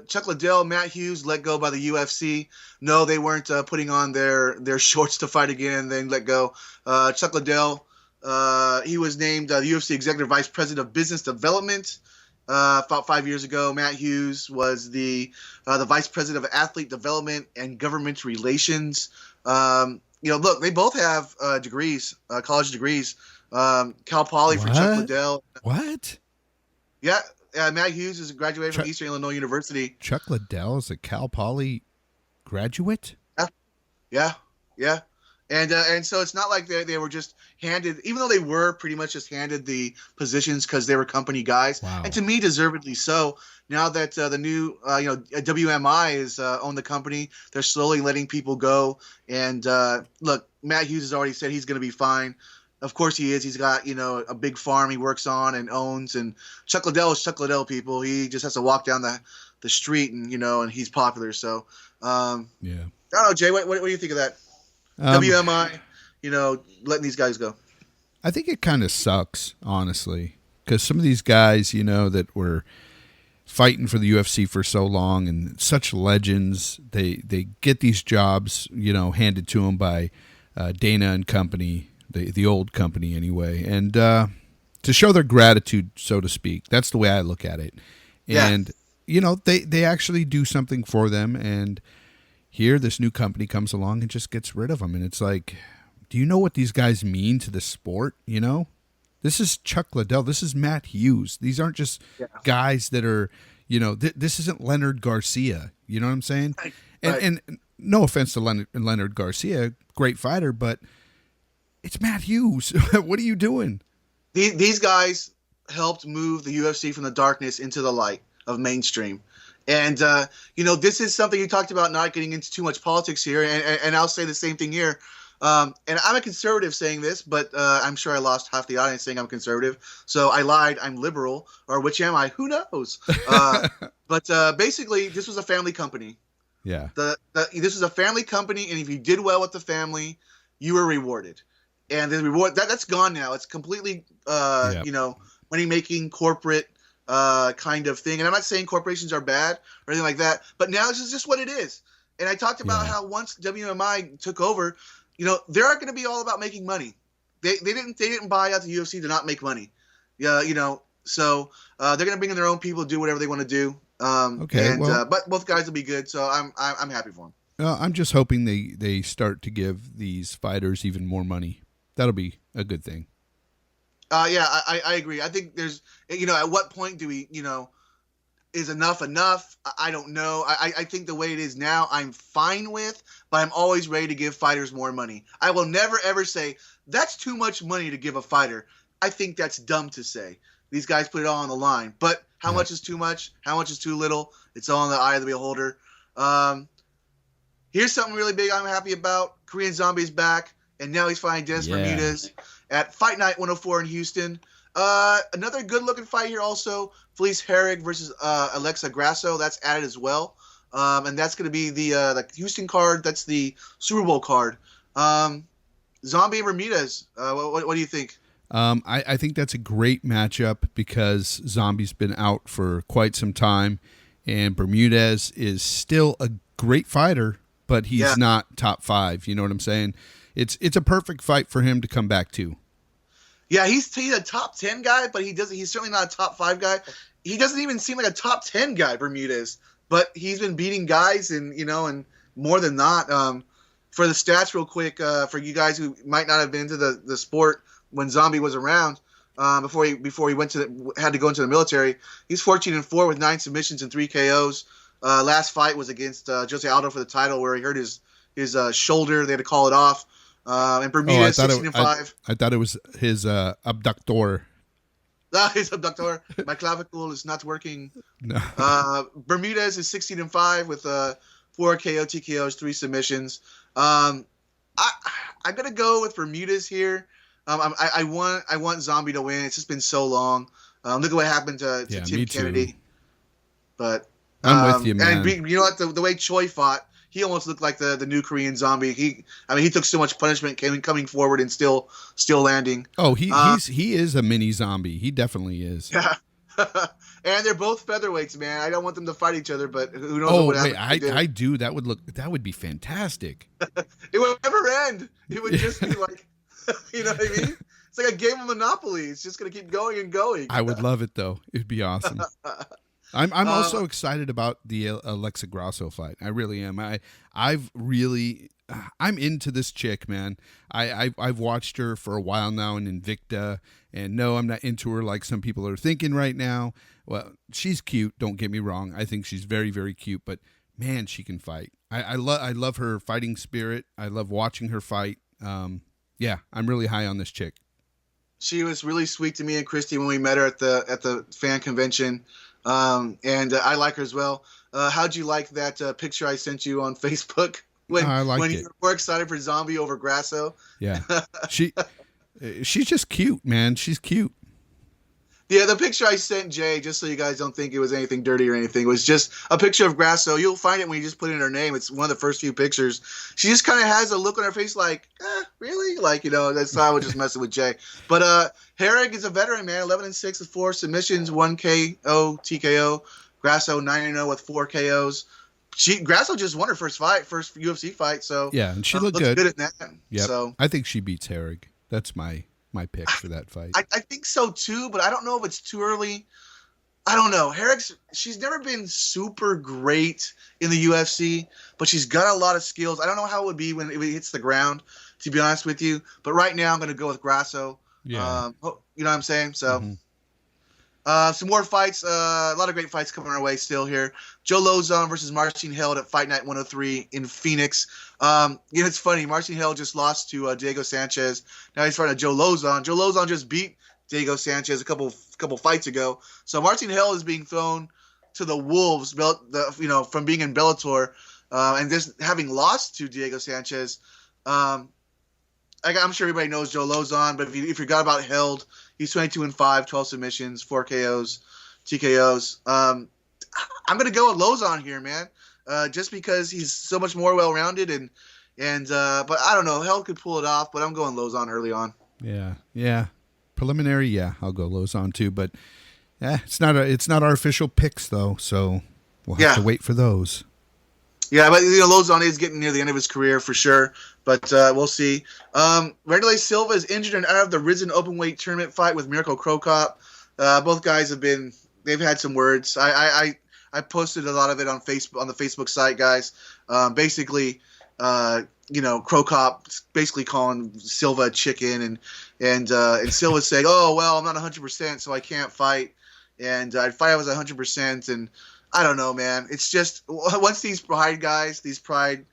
Chuck Liddell, Matt Hughes let go by the UFC. No, they weren't putting on their shorts to fight again and then let go. Chuck Liddell, he was named the UFC Executive Vice President of Business Development about 5 years ago. Matt Hughes was the Vice President of Athlete Development and Government Relations. Look, they both have degrees, college degrees. Cal Poly for Chuck Liddell. What? Yeah. Matt Hughes is graduated from Eastern Illinois University. Chuck Liddell is a Cal Poly graduate? Yeah. And so it's not like they were just handed, even though they were pretty much just handed the positions because they were company guys. Wow. And to me, deservedly so. Now that the new, WMI is owned the company, they're slowly letting people go. And look, Matt Hughes has already said he's going to be fine. Of course he is. He's got, a big farm he works on and owns. And Chuck Liddell is Chuck Liddell, people. He just has to walk down the street and, and he's popular. So, yeah. I don't know, Jay, what do you think of that? WMI, letting these guys go. I think it kind of sucks, honestly, because some of these guys, that were fighting for the UFC for so long and such legends, they get these jobs, handed to them by Dana and company, the old company anyway, and to show their gratitude, so to speak. That's the way I look at it. And, they actually do something for them, and here, this new company comes along and just gets rid of them. And it's like, do you know what these guys mean to the sport? This is Chuck Liddell. This is Matt Hughes. These aren't just guys that are, this isn't Leonard Garcia. You know what I'm saying? Right. And no offense to Leonard Garcia, great fighter, but it's Matt Hughes. What are you doing? These guys helped move the UFC from the darkness into the light of mainstream. And, this is something you talked about, not getting into too much politics here. And I'll say the same thing here. And I'm a conservative saying this, but I'm sure I lost half the audience saying I'm conservative. So I lied. I'm liberal. Or which am I? Who knows? But basically, this was a family company. Yeah. This was a family company. And if you did well with the family, you were rewarded. And the reward that's gone now. It's completely, money-making corporate kind of thing. And I'm not saying corporations are bad or anything like that, but now this is just what it is. And I talked about how once WMI took over, they're going to be all about making money. They didn't buy out the UFC to not make money. Yeah, so they're going to bring in their own people, do whatever they want to do. But both guys will be good, so I'm happy for them. I'm just hoping they start to give these fighters even more money. that'll be a good thing. Yeah, I agree. I think there's, at what point do we, is enough? I don't know. I think the way it is now, I'm fine with, but I'm always ready to give fighters more money. I will never, ever say, that's too much money to give a fighter. I think that's dumb to say. These guys put it all on the line. But how much is too much? How much is too little? It's all in the eye of the beholder. Here's something really big I'm happy about. Korean Zombie's back, and now he's fighting Dennis Bermudez at Fight Night 104 in Houston. Another good-looking fight here also. Felice Herrig versus Alexa Grasso. That's added as well. And that's going to be the Houston card. That's the Super Bowl card. Zombie and Bermudez. What do you think? I think that's a great matchup because Zombie's been out for quite some time, and Bermudez is still a great fighter, but he's not top 5. You know what I'm saying? It's a perfect fight for him to come back to. Yeah, he's a top 10 guy, but he's certainly not a top 5 guy. He doesn't even seem like a top 10 guy, Bermudez, but he's been beating guys and more than not. For the stats real quick, for you guys who might not have been into the sport when Zombie was around, before he had to go into the military, he's 14-4 with 9 submissions and 3 KOs. Last fight was against Jose Aldo for the title, where he hurt his shoulder. They had to call it off. And Bermudez 16-5. I thought it was his abductor. His abductor. My clavicle is not working. No. Bermudez is 16-5 with 4 KO TKOs, 3 submissions. I'm gonna go with Bermudez here. I want Zombie to win. It's just been so long. Look at what happened to Tim Kennedy. But I'm with you, man. And you know what? The way Choi fought, he almost looked like the new Korean Zombie. He took so much punishment coming forward and still landing. Oh, he is a mini zombie. He definitely is. Yeah. And they're both featherweights, man. I don't want them to fight each other, but who knows what happens. I do. That would be fantastic. It would never end. It would just be like, you know what I mean? It's like a game of Monopoly. It's just gonna keep going and going. I would love it though. It'd be awesome. I'm also excited about the Alexa Grasso fight. I really am. I'm into this chick, man. I've watched her for a while now in Invicta, and no, I'm not into her like some people are thinking right now. Well, she's cute. Don't get me wrong. I think she's very, very cute, but man, she can fight. I love her fighting spirit. I love watching her fight. Yeah, I'm really high on this chick. She was really sweet to me and Christy when we met her at the fan convention. And I like her as well. How'd you like that picture I sent you on Facebook when you were more excited for Zombie over Grasso? Yeah, she's just cute, man. She's cute. Yeah, the picture I sent Jay, just so you guys don't think it was anything dirty or anything, was just a picture of Grasso. You'll find it when you just put in her name. It's one of the first few pictures. She just kind of has a look on her face like, really? Like, that's why I was just messing with Jay. But Herrig is a veteran, man. 11-6 with 4 submissions, 1 KO, TKO. Grasso 9-0 with 4 KOs. Grasso just won her first UFC fight. So yeah, and she looked good at that. Yeah, so I think she beats Herrig. That's my pick for that fight. I think so too, but I don't know if it's too early. I don't know. She's never been super great in the UFC, but she's got a lot of skills. I don't know how it would be when it hits the ground, to be honest with you. But right now, I'm going to go with Grasso. Yeah. You know what I'm saying? So, some more fights. A lot of great fights coming our way still here. Joe Lozon versus Marcin Held at Fight Night 103 in Phoenix. It's funny. Marcin Held just lost to Diego Sanchez. Now he's fighting Joe Lozon. Joe Lozon just beat Diego Sanchez a couple fights ago. So Marcin Held is being thrown to the wolves, from being in Bellator, and just having lost to Diego Sanchez. I'm sure everybody knows Joe Lozon, but if you forgot about Held, he's 22-5, 12 submissions, 4 KOs, TKOs. I'm gonna go with Lozon here, man, just because he's so much more well-rounded and but I don't know, Held could pull it off, but I'm going Lozon early on. Yeah. Preliminary, yeah, I'll go Lozon too, but it's not our official picks though, so we'll have to wait for those. Yeah, but Lozon is getting near the end of his career for sure, but we'll see. Wanderlei Silva is injured and out of the Risen Openweight tournament fight with Mirko Cro Cop. Both guys they've had some words. I posted a lot of it on Facebook, on the Facebook site, guys. Basically, Crow Cop basically calling Silva a chicken, and Silva saying, "Oh well, I'm not 100%, so I can't fight, and I'd fight if I was 100%." And I don't know, man. It's just once these pride guys, these pride,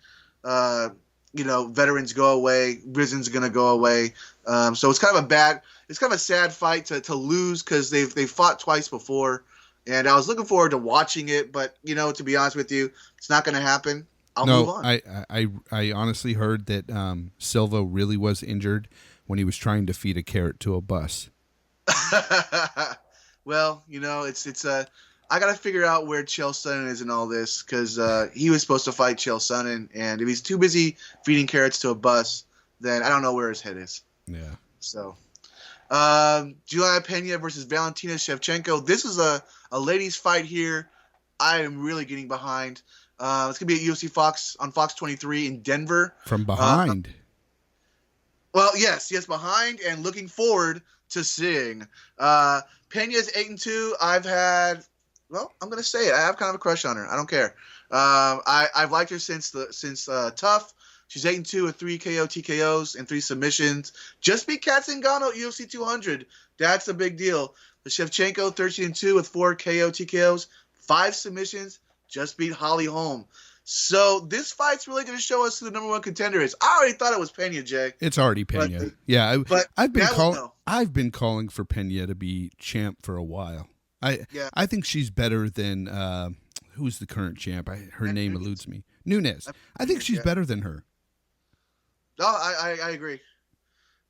veterans go away, Rizen's gonna go away. So it's kind of a sad fight to lose because they've fought twice before, and I was looking forward to watching it, but to be honest with you, it's not gonna happen. I'll move on. I honestly heard that Silva really was injured when he was trying to feed a carrot to a bus. Well, it's I got to figure out where Chael Sonnen is in all this because he was supposed to fight Chael Sonnen, and if he's too busy feeding carrots to a bus, then I don't know where his head is. Yeah. So, Juliana Pena versus Valentina Shevchenko. This is a ladies' fight here. I am really getting behind. It's going to be at UFC Fox on Fox 23 in Denver. From behind. Well, yes, behind and looking forward to seeing. Pena's 8-2. I'm going to say it. I have kind of a crush on her. I don't care. I've liked her since TUF. She's 8-2 with 3 KO TKOs and 3 submissions. Just beat Kat Zingano at UFC 200. That's a big deal. The Shevchenko 13-2 with 4 KO TKOs, 5 submissions. Just beat Holly Holm. So this fight's really going to show us who the number one contender is. I already thought it was Pena, Jay. It's already Pena. I've been calling for Pena to be champ for a while. I think she's better than who's the current champ? Her name eludes me. Nunes. I think she's better than her. No, I agree.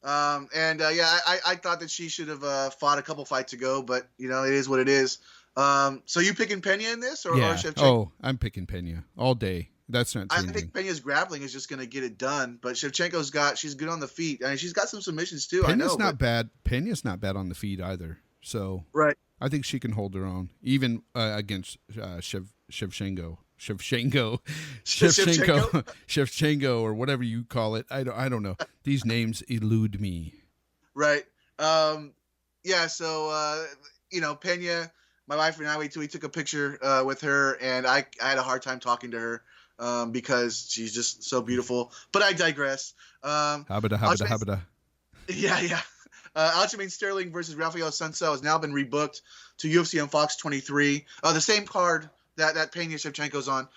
I thought that she should have fought a couple fights ago, but it is what it is. So you picking Pena in this or Shevchenko? Oh, I'm picking Pena all day. That's not changing. I think Pena's grappling is just going to get it done, but Shevchenko's she's good on the feet. I mean, she's got some submissions too. Pena's not bad. Pena's not bad on the feet either. So right. I think she can hold her own, even against Shevchenko, or whatever you call it. I don't know. These names elude me. Right. So Pena, my wife and I, we took a picture with her, and I had a hard time talking to her because she's just so beautiful. But I digress. Habada. Yeah. Aljamain Sterling versus Rafael Sunsao has now been rebooked to UFC on Fox 23. The same card that Pena Shevchenko's on.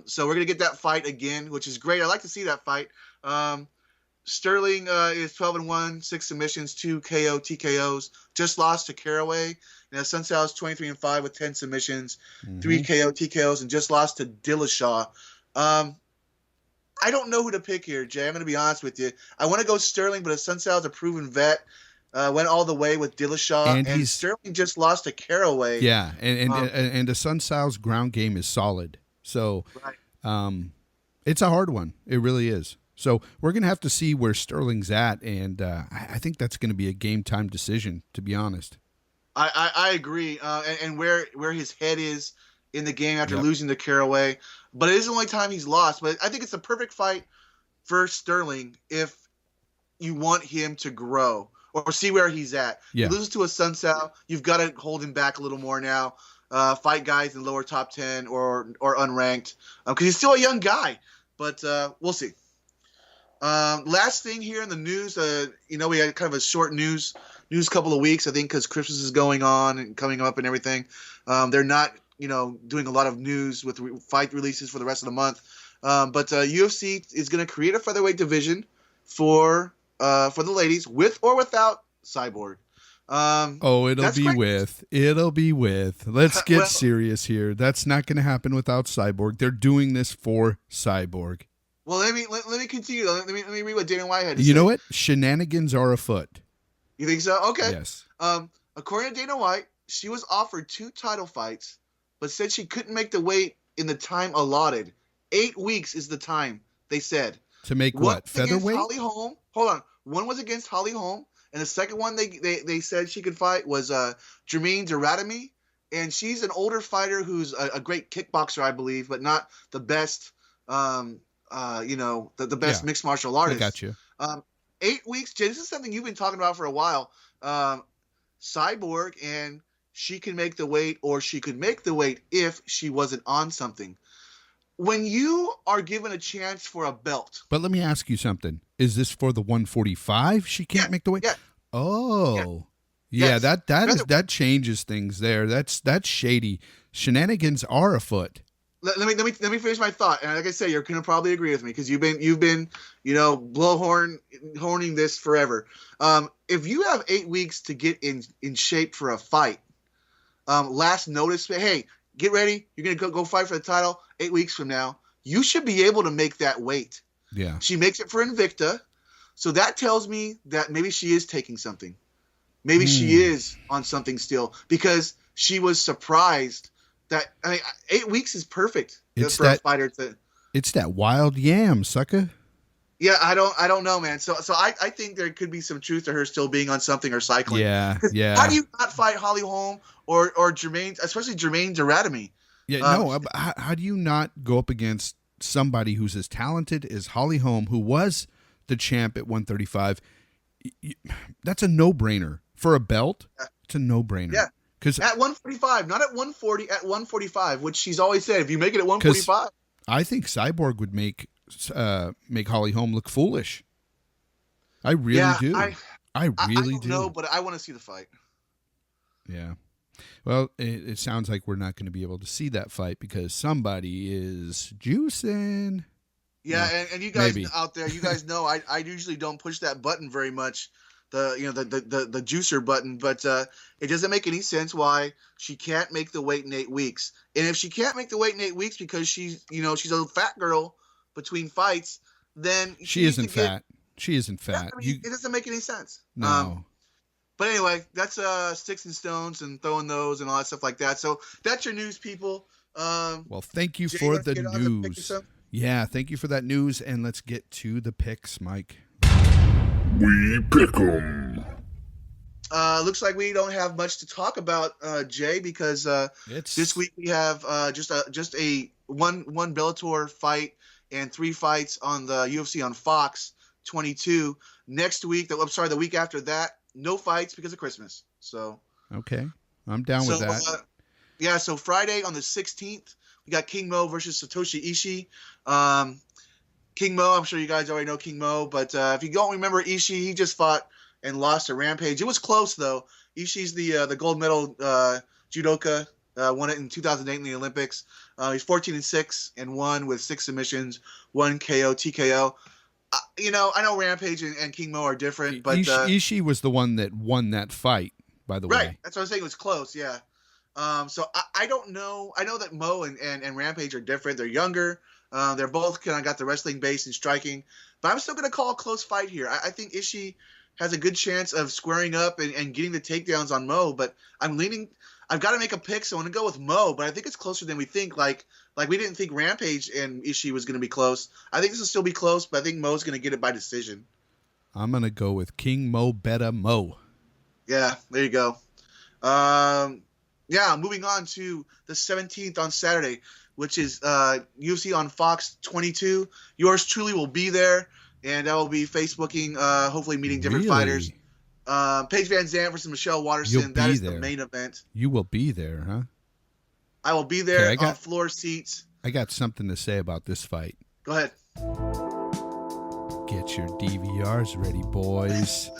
So we're going to get that fight again, which is great. I like to see that fight. Sterling is 12-1, 6 submissions, 2 KO TKOs. Just lost to Caraway. Sunsao is 23-5 with 10 submissions, 3 KO TKOs, and just lost to Dillashaw. I don't know who to pick here, Jay. I'm going to be honest with you. I want to go Sterling, but if Sunsal's a proven vet, went all the way with Dillashaw, and Sterling just lost to Caraway. Yeah, and the Sunsal's ground game is solid. So it's a hard one. It really is. So we're going to have to see where Sterling's at, and I think that's going to be a game-time decision, to be honest. I agree, and where his head is in the game after losing to Caraway. But it is the only time he's lost. But I think it's a perfect fight for Sterling if you want him to grow or see where he's at. Yeah. He loses to a Sunsao, you've got to hold him back a little more now. Fight guys in lower top 10 or unranked because he's still a young guy. But we'll see. Last thing here in the news, we had kind of a short news couple of weeks, I think, because Christmas is going on and coming up and everything. They're not, doing a lot of news with fight releases for the rest of the month. But UFC is going to create a featherweight division for the ladies, with or without Cyborg. It'll be with. Let's get serious here. That's not going to happen without Cyborg. They're doing this for Cyborg. Well, let me continue. Let me read what Dana White had to say. You know what? Shenanigans are afoot. You think so? Okay. Yes. According to Dana White, she was offered 2 title fights, but said she couldn't make the weight in the time allotted. 8 weeks is the time, they said. To make what? Featherweight? Holly Holm. Hold on. One was against Holly Holm, and the second one they said she could fight was Jermaine Duratami, and she's an older fighter who's a great kickboxer, I believe, but not the best the best mixed martial artist. I got you. 8 weeks, Jay, this is something you've been talking about for a while. Cyborg, and she can make the weight, or she could make the weight if she wasn't on something. when you are given a chance for a belt. But let me ask you something. Is this for the 145? She can't make the weight? Yeah. Oh. Yeah, Yes. that changes things there. That's shady. Shenanigans are afoot. Let me finish my thought. And like I said, you're gonna probably agree with me because you've been horning this forever. If you have 8 weeks to get in shape for a fight, last notice, hey, get ready. You're gonna go fight for the title 8 weeks from now. You should be able to make that weight. Yeah. She makes it for Invicta, so that tells me that maybe she is taking something. Maybe she is on something still because she was surprised that 8 weeks is perfect for a fighter to. It's that wild yam, sucker. Yeah, I don't know, man. So I think there could be some truth to her still being on something or cycling. Yeah. How do you not fight Holly Holm or Jermaine, especially Jermaine Duratomy? Yeah, how do you not go up against somebody who's as talented as Holly Holm, who was the champ at 135? That's a no-brainer. For a belt, it's a no-brainer. Yeah. Because at 145, not at 140, at 145, which she's always said, if you make it at 145. I think Cyborg would make Holly Holm look foolish. I really do. I really do. No, but I want to see the fight. Yeah. Well, it sounds like we're not going to be able to see that fight because somebody is juicing. Yeah, no, and you guys maybe. out there, you guys know I usually don't push that button very much, the juicer button, but it doesn't make any sense why she can't make the weight in 8 weeks. And if she can't make the weight in 8 weeks because she's a fat girl between fights, then she isn't fat. She isn't fat. It doesn't make any sense. No. But anyway, that's sticks and stones and throwing those and all that stuff like that. So that's your news, people. Well, thank you Jay, for let's the get on to pick news. some. Yeah, thank you for that news, and let's get to the picks, Mike. We pick 'em. Looks like we don't have much to talk about, Jay, because this week we have just a one Bellator fight and 3 fights on the UFC on Fox 22. Next week, the week after that, no fights because of Christmas. So okay, I'm down with that. So Friday on the 16th, we got King Mo versus Satoshi Ishii. King Mo, I'm sure you guys already know King Mo, but if you don't remember Ishii, he just fought and lost to Rampage. It was close though. Ishii's the gold medal judoka, won it in 2008 in the Olympics. He's 14-6 and won with 6 submissions, 1 KO, TKO. I know Rampage and King Mo are different, but Ishii was the one that won that fight, by the way. Right, that's what I was saying. It was close, yeah. So I don't know. I know that Mo and Rampage are different. They're younger. They're both kind of got the wrestling base and striking, but I'm still going to call a close fight here. I think Ishii has a good chance of squaring up and getting the takedowns on Mo, but I've got to make a pick, so I'm going to go with Mo, but I think it's closer than we think. Like we didn't think Rampage and Ishii was going to be close. I think this will still be close, but I think Mo's going to get it by decision. I'm going to go with King Mo Betta Mo. Yeah, there you go. Moving on to the 17th on Saturday, which is UFC on Fox 22. Yours truly will be there, and I will be Facebooking, hopefully meeting different fighters. Paige Van Zandt versus Michelle Waterson. That is the main event. You will be there, huh? I will be there on floor seats. I got something to say about this fight. Go ahead. Get your DVRs ready, boys.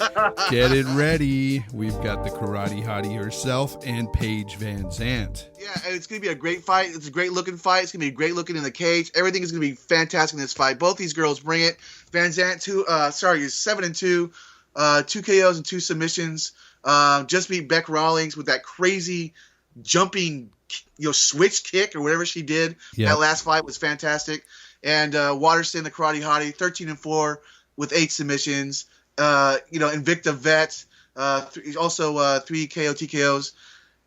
Get it ready. We've got the karate hottie herself and Paige Van Zandt. Yeah, and it's going to be a great fight. It's a great looking fight. It's going to be great looking in the cage. Everything is going to be fantastic in this fight. Both these girls bring it. Van Zandt, is 7-2, 2 KOs and 2 submissions. Just beat Beck Rawlings with that crazy jumping, switch kick or whatever she did. Yep. That last fight was fantastic. And Waterson, the karate hottie, 13-4 with 8 submissions. Invicta vet, also 3 KO TKOs.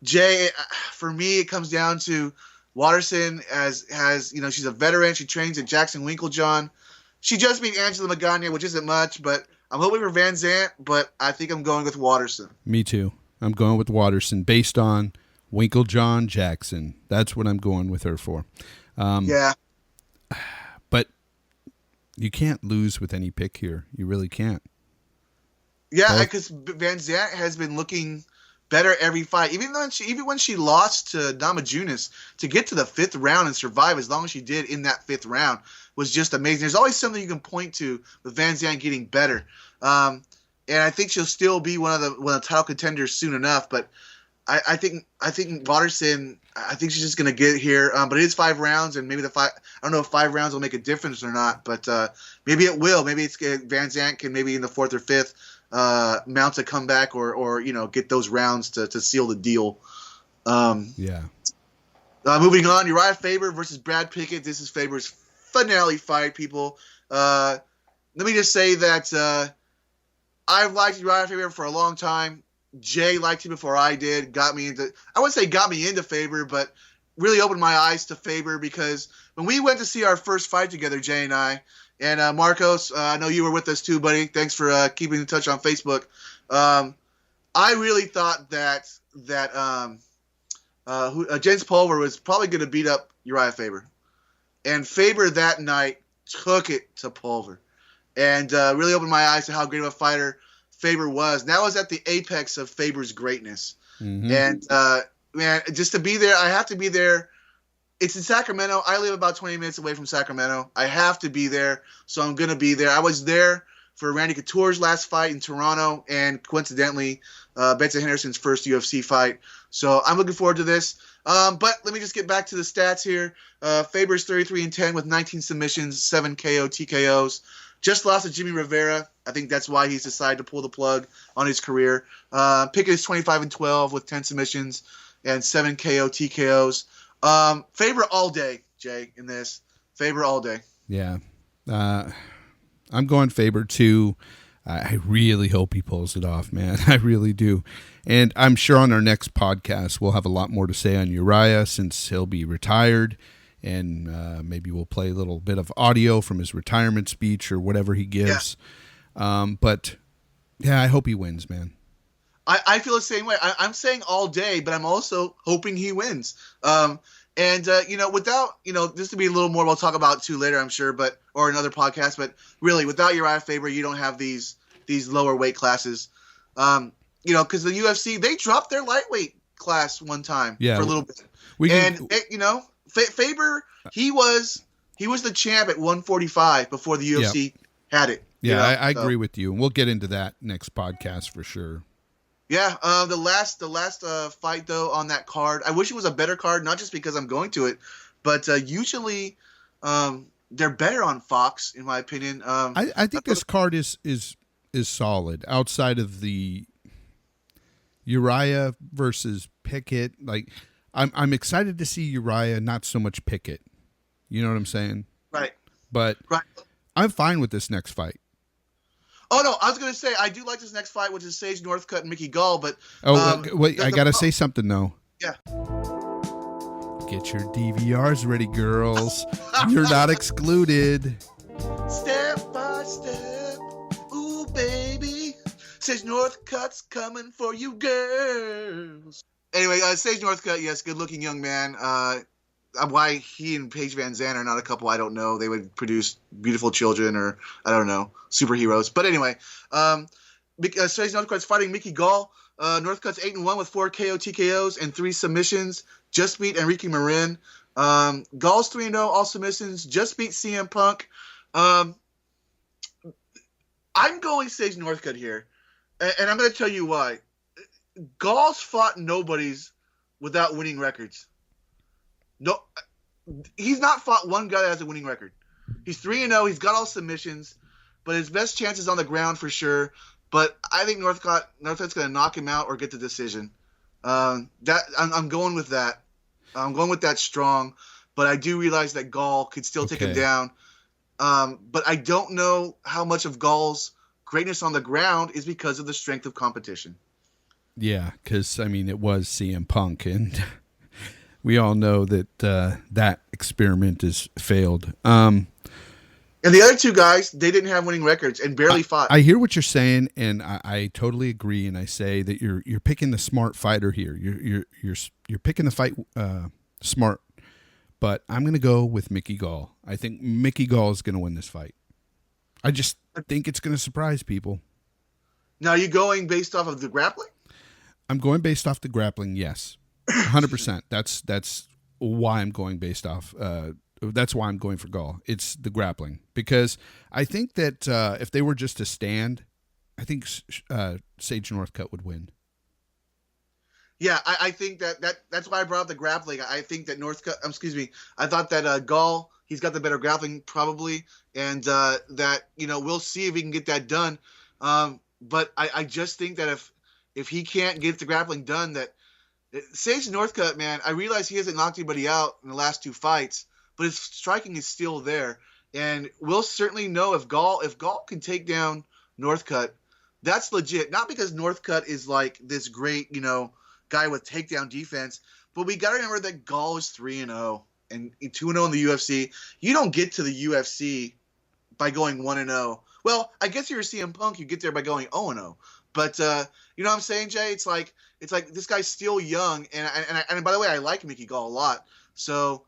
Jay, for me, it comes down to Waterson she's a veteran. She trains at Jackson Winklejohn. She just beat Angela Magana, which isn't much, but I'm hoping for Van Zandt, but I think I'm going with Waterson. Me too. I'm going with Waterson based on Winklejohn Jackson. That's what I'm going with her for. Yeah. But you can't lose with any pick here. You really can't. Yeah, because Van Zandt has been looking better every fight. Even when she lost to Namajunas, to get to the 5th round and survive as long as she did in that 5th round was just amazing. There's always something you can point to with Van Zandt getting better. And I think she'll still be one of the title contenders soon enough. But I think Waterson, I think she's just going to get here. But it is 5 rounds, and maybe I don't know if 5 rounds will make a difference or not. But maybe it will. Maybe Van Zandt can maybe in the 4th or 5th mount a comeback or get those rounds to seal the deal. Yeah. Moving on, Uriah Faber versus Brad Pickett. This is Faber's finale fight, people. Let me just say that I've liked Uriah Faber for a long time. Jay liked him before I did. I wouldn't say got me into Faber, but really opened my eyes to Faber because when we went to see our first fight together, Jay and I, and Marcos, I know you were with us too, buddy. Thanks for keeping in touch on Facebook. I really thought that Jens Pulver was probably going to beat up Uriah Faber. And Faber that night took it to Pulver and really opened my eyes to how great of a fighter Faber was. And that was at the apex of Faber's greatness. Mm-hmm. And, man, just to be there, I have to be there. It's in Sacramento. I live about 20 minutes away from Sacramento. I have to be there, so I'm going to be there. I was there for Randy Couture's last fight in Toronto and, coincidentally, Benson Henderson's first UFC fight. So I'm looking forward to this. But let me just get back to the stats here. Faber's 33-10 with 19 submissions, 7 KO TKOs. Just lost to Jimmy Rivera. I think that's why he's decided to pull the plug on his career. Pickett is 25-12 with 10 submissions and 7 KO TKOs. Faber all day, Jay, in this. Faber all day. Yeah. I'm going Faber too. I really hope he pulls it off, man. I really do. And I'm sure on our next podcast, we'll have a lot more to say on Uriah since he'll be retired. And maybe we'll play a little bit of audio from his retirement speech or whatever he gives. Yeah. But, yeah, I hope he wins, man. I feel the same way. I'm saying all day, but I'm also hoping he wins. Without, this to be a little more we'll talk about too later, I'm sure, or another podcast, but really without Uriah Faber, you don't have these lower weight classes. Because the UFC, they dropped their lightweight class one time for a little bit. Faber, he was the champ at 145 before the UFC had it. Yeah, I agree with you. And we'll get into that next podcast for sure. Yeah, the last fight though on that card, I wish it was a better card, not just because I'm going to it, but usually they're better on Fox, in my opinion. I think this card is solid outside of the Uriah versus Pickett. Like, I'm excited to see Uriah, not so much Pickett. You know what I'm saying? Right. But I'm fine with this next fight. Oh, no, I was going to say, I do like this next fight, which is Sage Northcutt and Mickey Gall, but... wait, I got to say something, though. Yeah. Get your DVRs ready, girls. You're not excluded. Step by step, ooh, baby. Sage Northcutt's coming for you, girls. Anyway, Sage Northcutt, yes, good-looking young man. Why he and Paige Van Zandt are not a couple, I don't know. They would produce beautiful children or, I don't know, superheroes. But anyway, Sage Northcutt's fighting Mickey Gall. Northcutt's 8-1 with 4 KO TKOs and 3 submissions. Just beat Enrique Marin. Gall's 3-0, all submissions. Just beat CM Punk. I'm going Sage Northcutt here. And I'm going to tell you why. Gall's fought nobodies without winning records. No, he's not fought one guy that has a winning record. He's 3-0. He's got all submissions, but his best chance is on the ground for sure. But I think Northcutt's going to knock him out or get the decision. I'm going with that. I'm going with that strong, but I do realize that Gall could still take him down. But I don't know how much of Gall's greatness on the ground is because of the strength of competition. Yeah, because, it was CM Punk, and we all know that that experiment has failed. And the other two guys, they didn't have winning records and barely fought. I hear what you're saying, and I totally agree. And I say that you're picking the smart fighter here. You're picking the fight smart. But I'm going to go with Mickey Gall. I think Mickey Gall is going to win this fight. I just think it's going to surprise people. Now, are you going based off of the grappling? I'm going based off the grappling. Yes, 100%. That's why I'm going based off. That's why I'm going for Gall. It's the grappling, because I think that if they were just to stand, I think Sage Northcutt would win. Yeah, I think that's why I brought up the grappling. I think that I thought that Gall, he's got the better grappling probably, and that we'll see if he can get that done. But I just think that if he can't get the grappling done, that Sage Northcutt, man, I realize he hasn't knocked anybody out in the last 2 fights, but his striking is still there, and we'll certainly know if Gall can take down Northcutt. That's legit. Not because Northcutt is like this great, guy with takedown defense, but we got to remember that Gall is 3-0 and 2-0 in the UFC. You don't get to the UFC by going 1-0. Well, I guess if you're CM Punk, you get there by going 0-0. But you know what I'm saying, Jay? It's like this guy's still young, and by the way, I like Mickey Gall a lot. So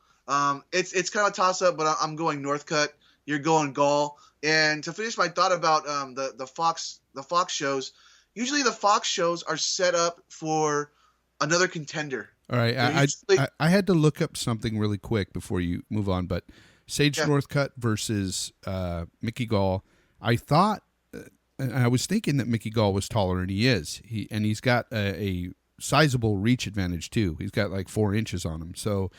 it's kind of a toss up, but I'm going Northcutt. You're going Gall. And to finish my thought about the Fox shows, usually the Fox shows are set up for another contender. All right, I had to look up something really quick before you move on, but Sage Northcutt versus Mickey Gall. I thought, and I was thinking that Mickey Gall was taller than he is. He's got a sizable reach advantage too. He's got like 4 inches on him, so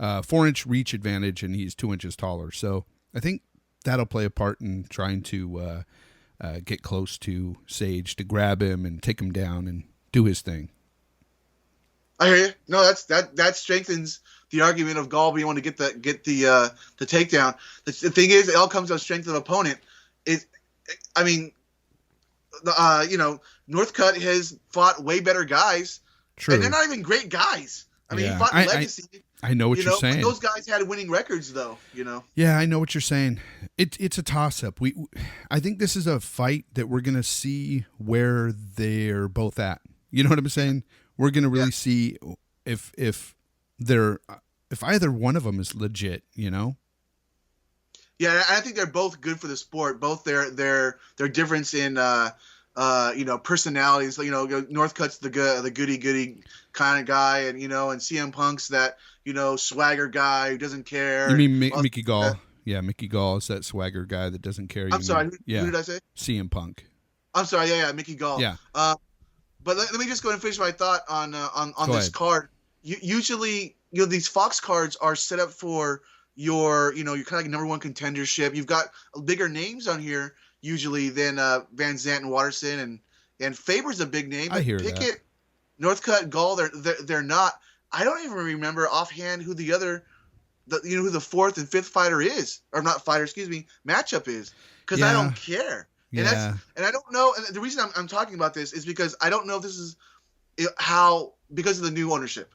4-inch reach advantage, and he's 2 inches taller. So I think that'll play a part in trying to get close to Sage to grab him and take him down and do his thing. I hear you. No, that strengthens the argument of Gall being able to get the takedown. The thing is, it all comes to strength of opponent. Northcutt has fought way better guys, True. And they're not even great guys. I mean, he fought Legacy. I know what you're saying. Those guys had winning records, though. Yeah, I know what you're saying. It's a toss-up. I think this is a fight that we're gonna see where they're both at. You know what I'm saying? We're gonna really see if either one of them is legit. Yeah, I think they're both good for the sport. Both their difference in personalities. Northcutt's the goody kind of guy, and and CM Punk's that swagger guy who doesn't care. You mean Mickey Gall? Yeah, Mickey Gall is that swagger guy that doesn't care. I'm sorry. Who did I say? CM Punk. I'm sorry. Yeah, Mickey Gall. Yeah. But let me just go and finish my thought on this card. Usually, these Fox cards are set up for your kind of like number one contendership. You've got bigger names on here usually than Van Zandt and Watterson, and Faber's a big name. I hear Pickett, that. Northcutt, Gall, they're not. I don't even remember offhand who who the 4th and 5th fighter is, or not fighter, matchup is, because I don't care. And I don't know. And the reason I'm talking about this is because I don't know if this is because of the new ownership.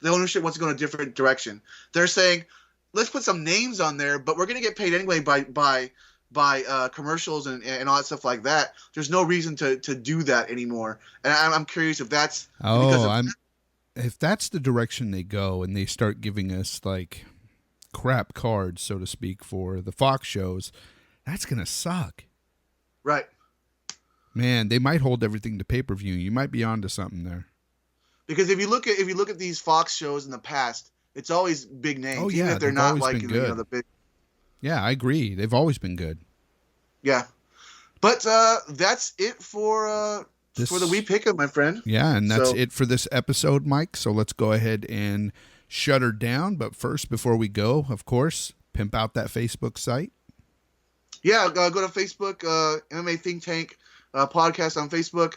The ownership wants to go in a different direction. They're saying, let's put some names on there, but we're going to get paid anyway by commercials and all that stuff like that. There's no reason to do that anymore. And I'm curious if that's if that's the direction they go and they start giving us like crap cards, so to speak, for the Fox shows, that's going to suck. Right. Man, they might hold everything to pay-per-view. You might be onto something there. Because if you look at these Fox shows in the past, it's always big names. Oh yeah, even if they're not like the big. Yeah, I agree. They've always been good. Yeah, but that's it for the We Pick 'em, my friend. Yeah, and that's it for this episode, Mike. So let's go ahead and shut her down. But first, before we go, of course, pimp out that Facebook site. Yeah, go to Facebook, MMA Think Tank podcast on Facebook.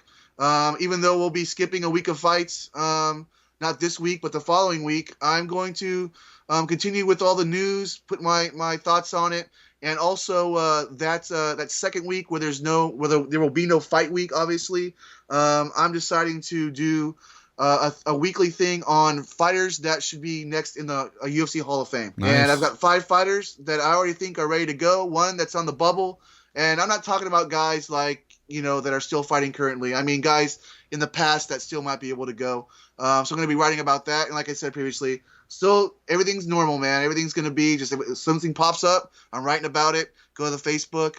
Even though we'll be skipping a week of fights, not this week, but the following week, I'm going to continue with all the news, put my thoughts on it, and also that second week where there will be no fight week, obviously. I'm deciding to do a weekly thing on fighters that should be next in the UFC Hall of Fame. Nice. And I've got 5 fighters that I already think are ready to go. One that's on the bubble, and I'm not talking about guys like that are still fighting currently. I mean, guys in the past that still might be able to go. So I'm going to be writing about that. And like I said previously, still everything's normal, man. Everything's going to be just if something pops up, I'm writing about it. Go to the Facebook.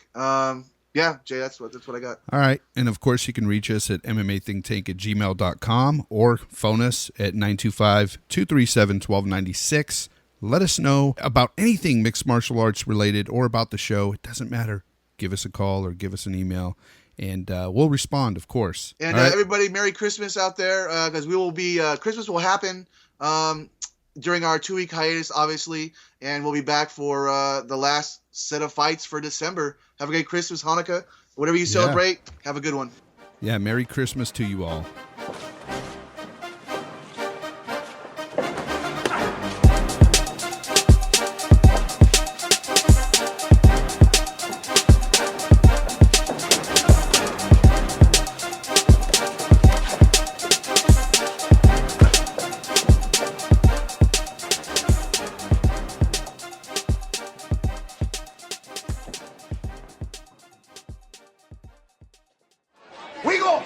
Yeah, Jay, that's what I got. All right. And of course, you can reach us at mmathinktank@gmail.com or phone us at 925-237-1296. Let us know about anything mixed martial arts related or about the show. It doesn't matter. Give us a call or give us an email, and we'll respond, of course. And right? Everybody, Merry Christmas out there, because we will be Christmas will happen during our 2-week hiatus, obviously, and we'll be back for the last set of fights for December. Have a great Christmas, Hanukkah, whatever you celebrate. Have a good one. Yeah, Merry Christmas to you all. We go.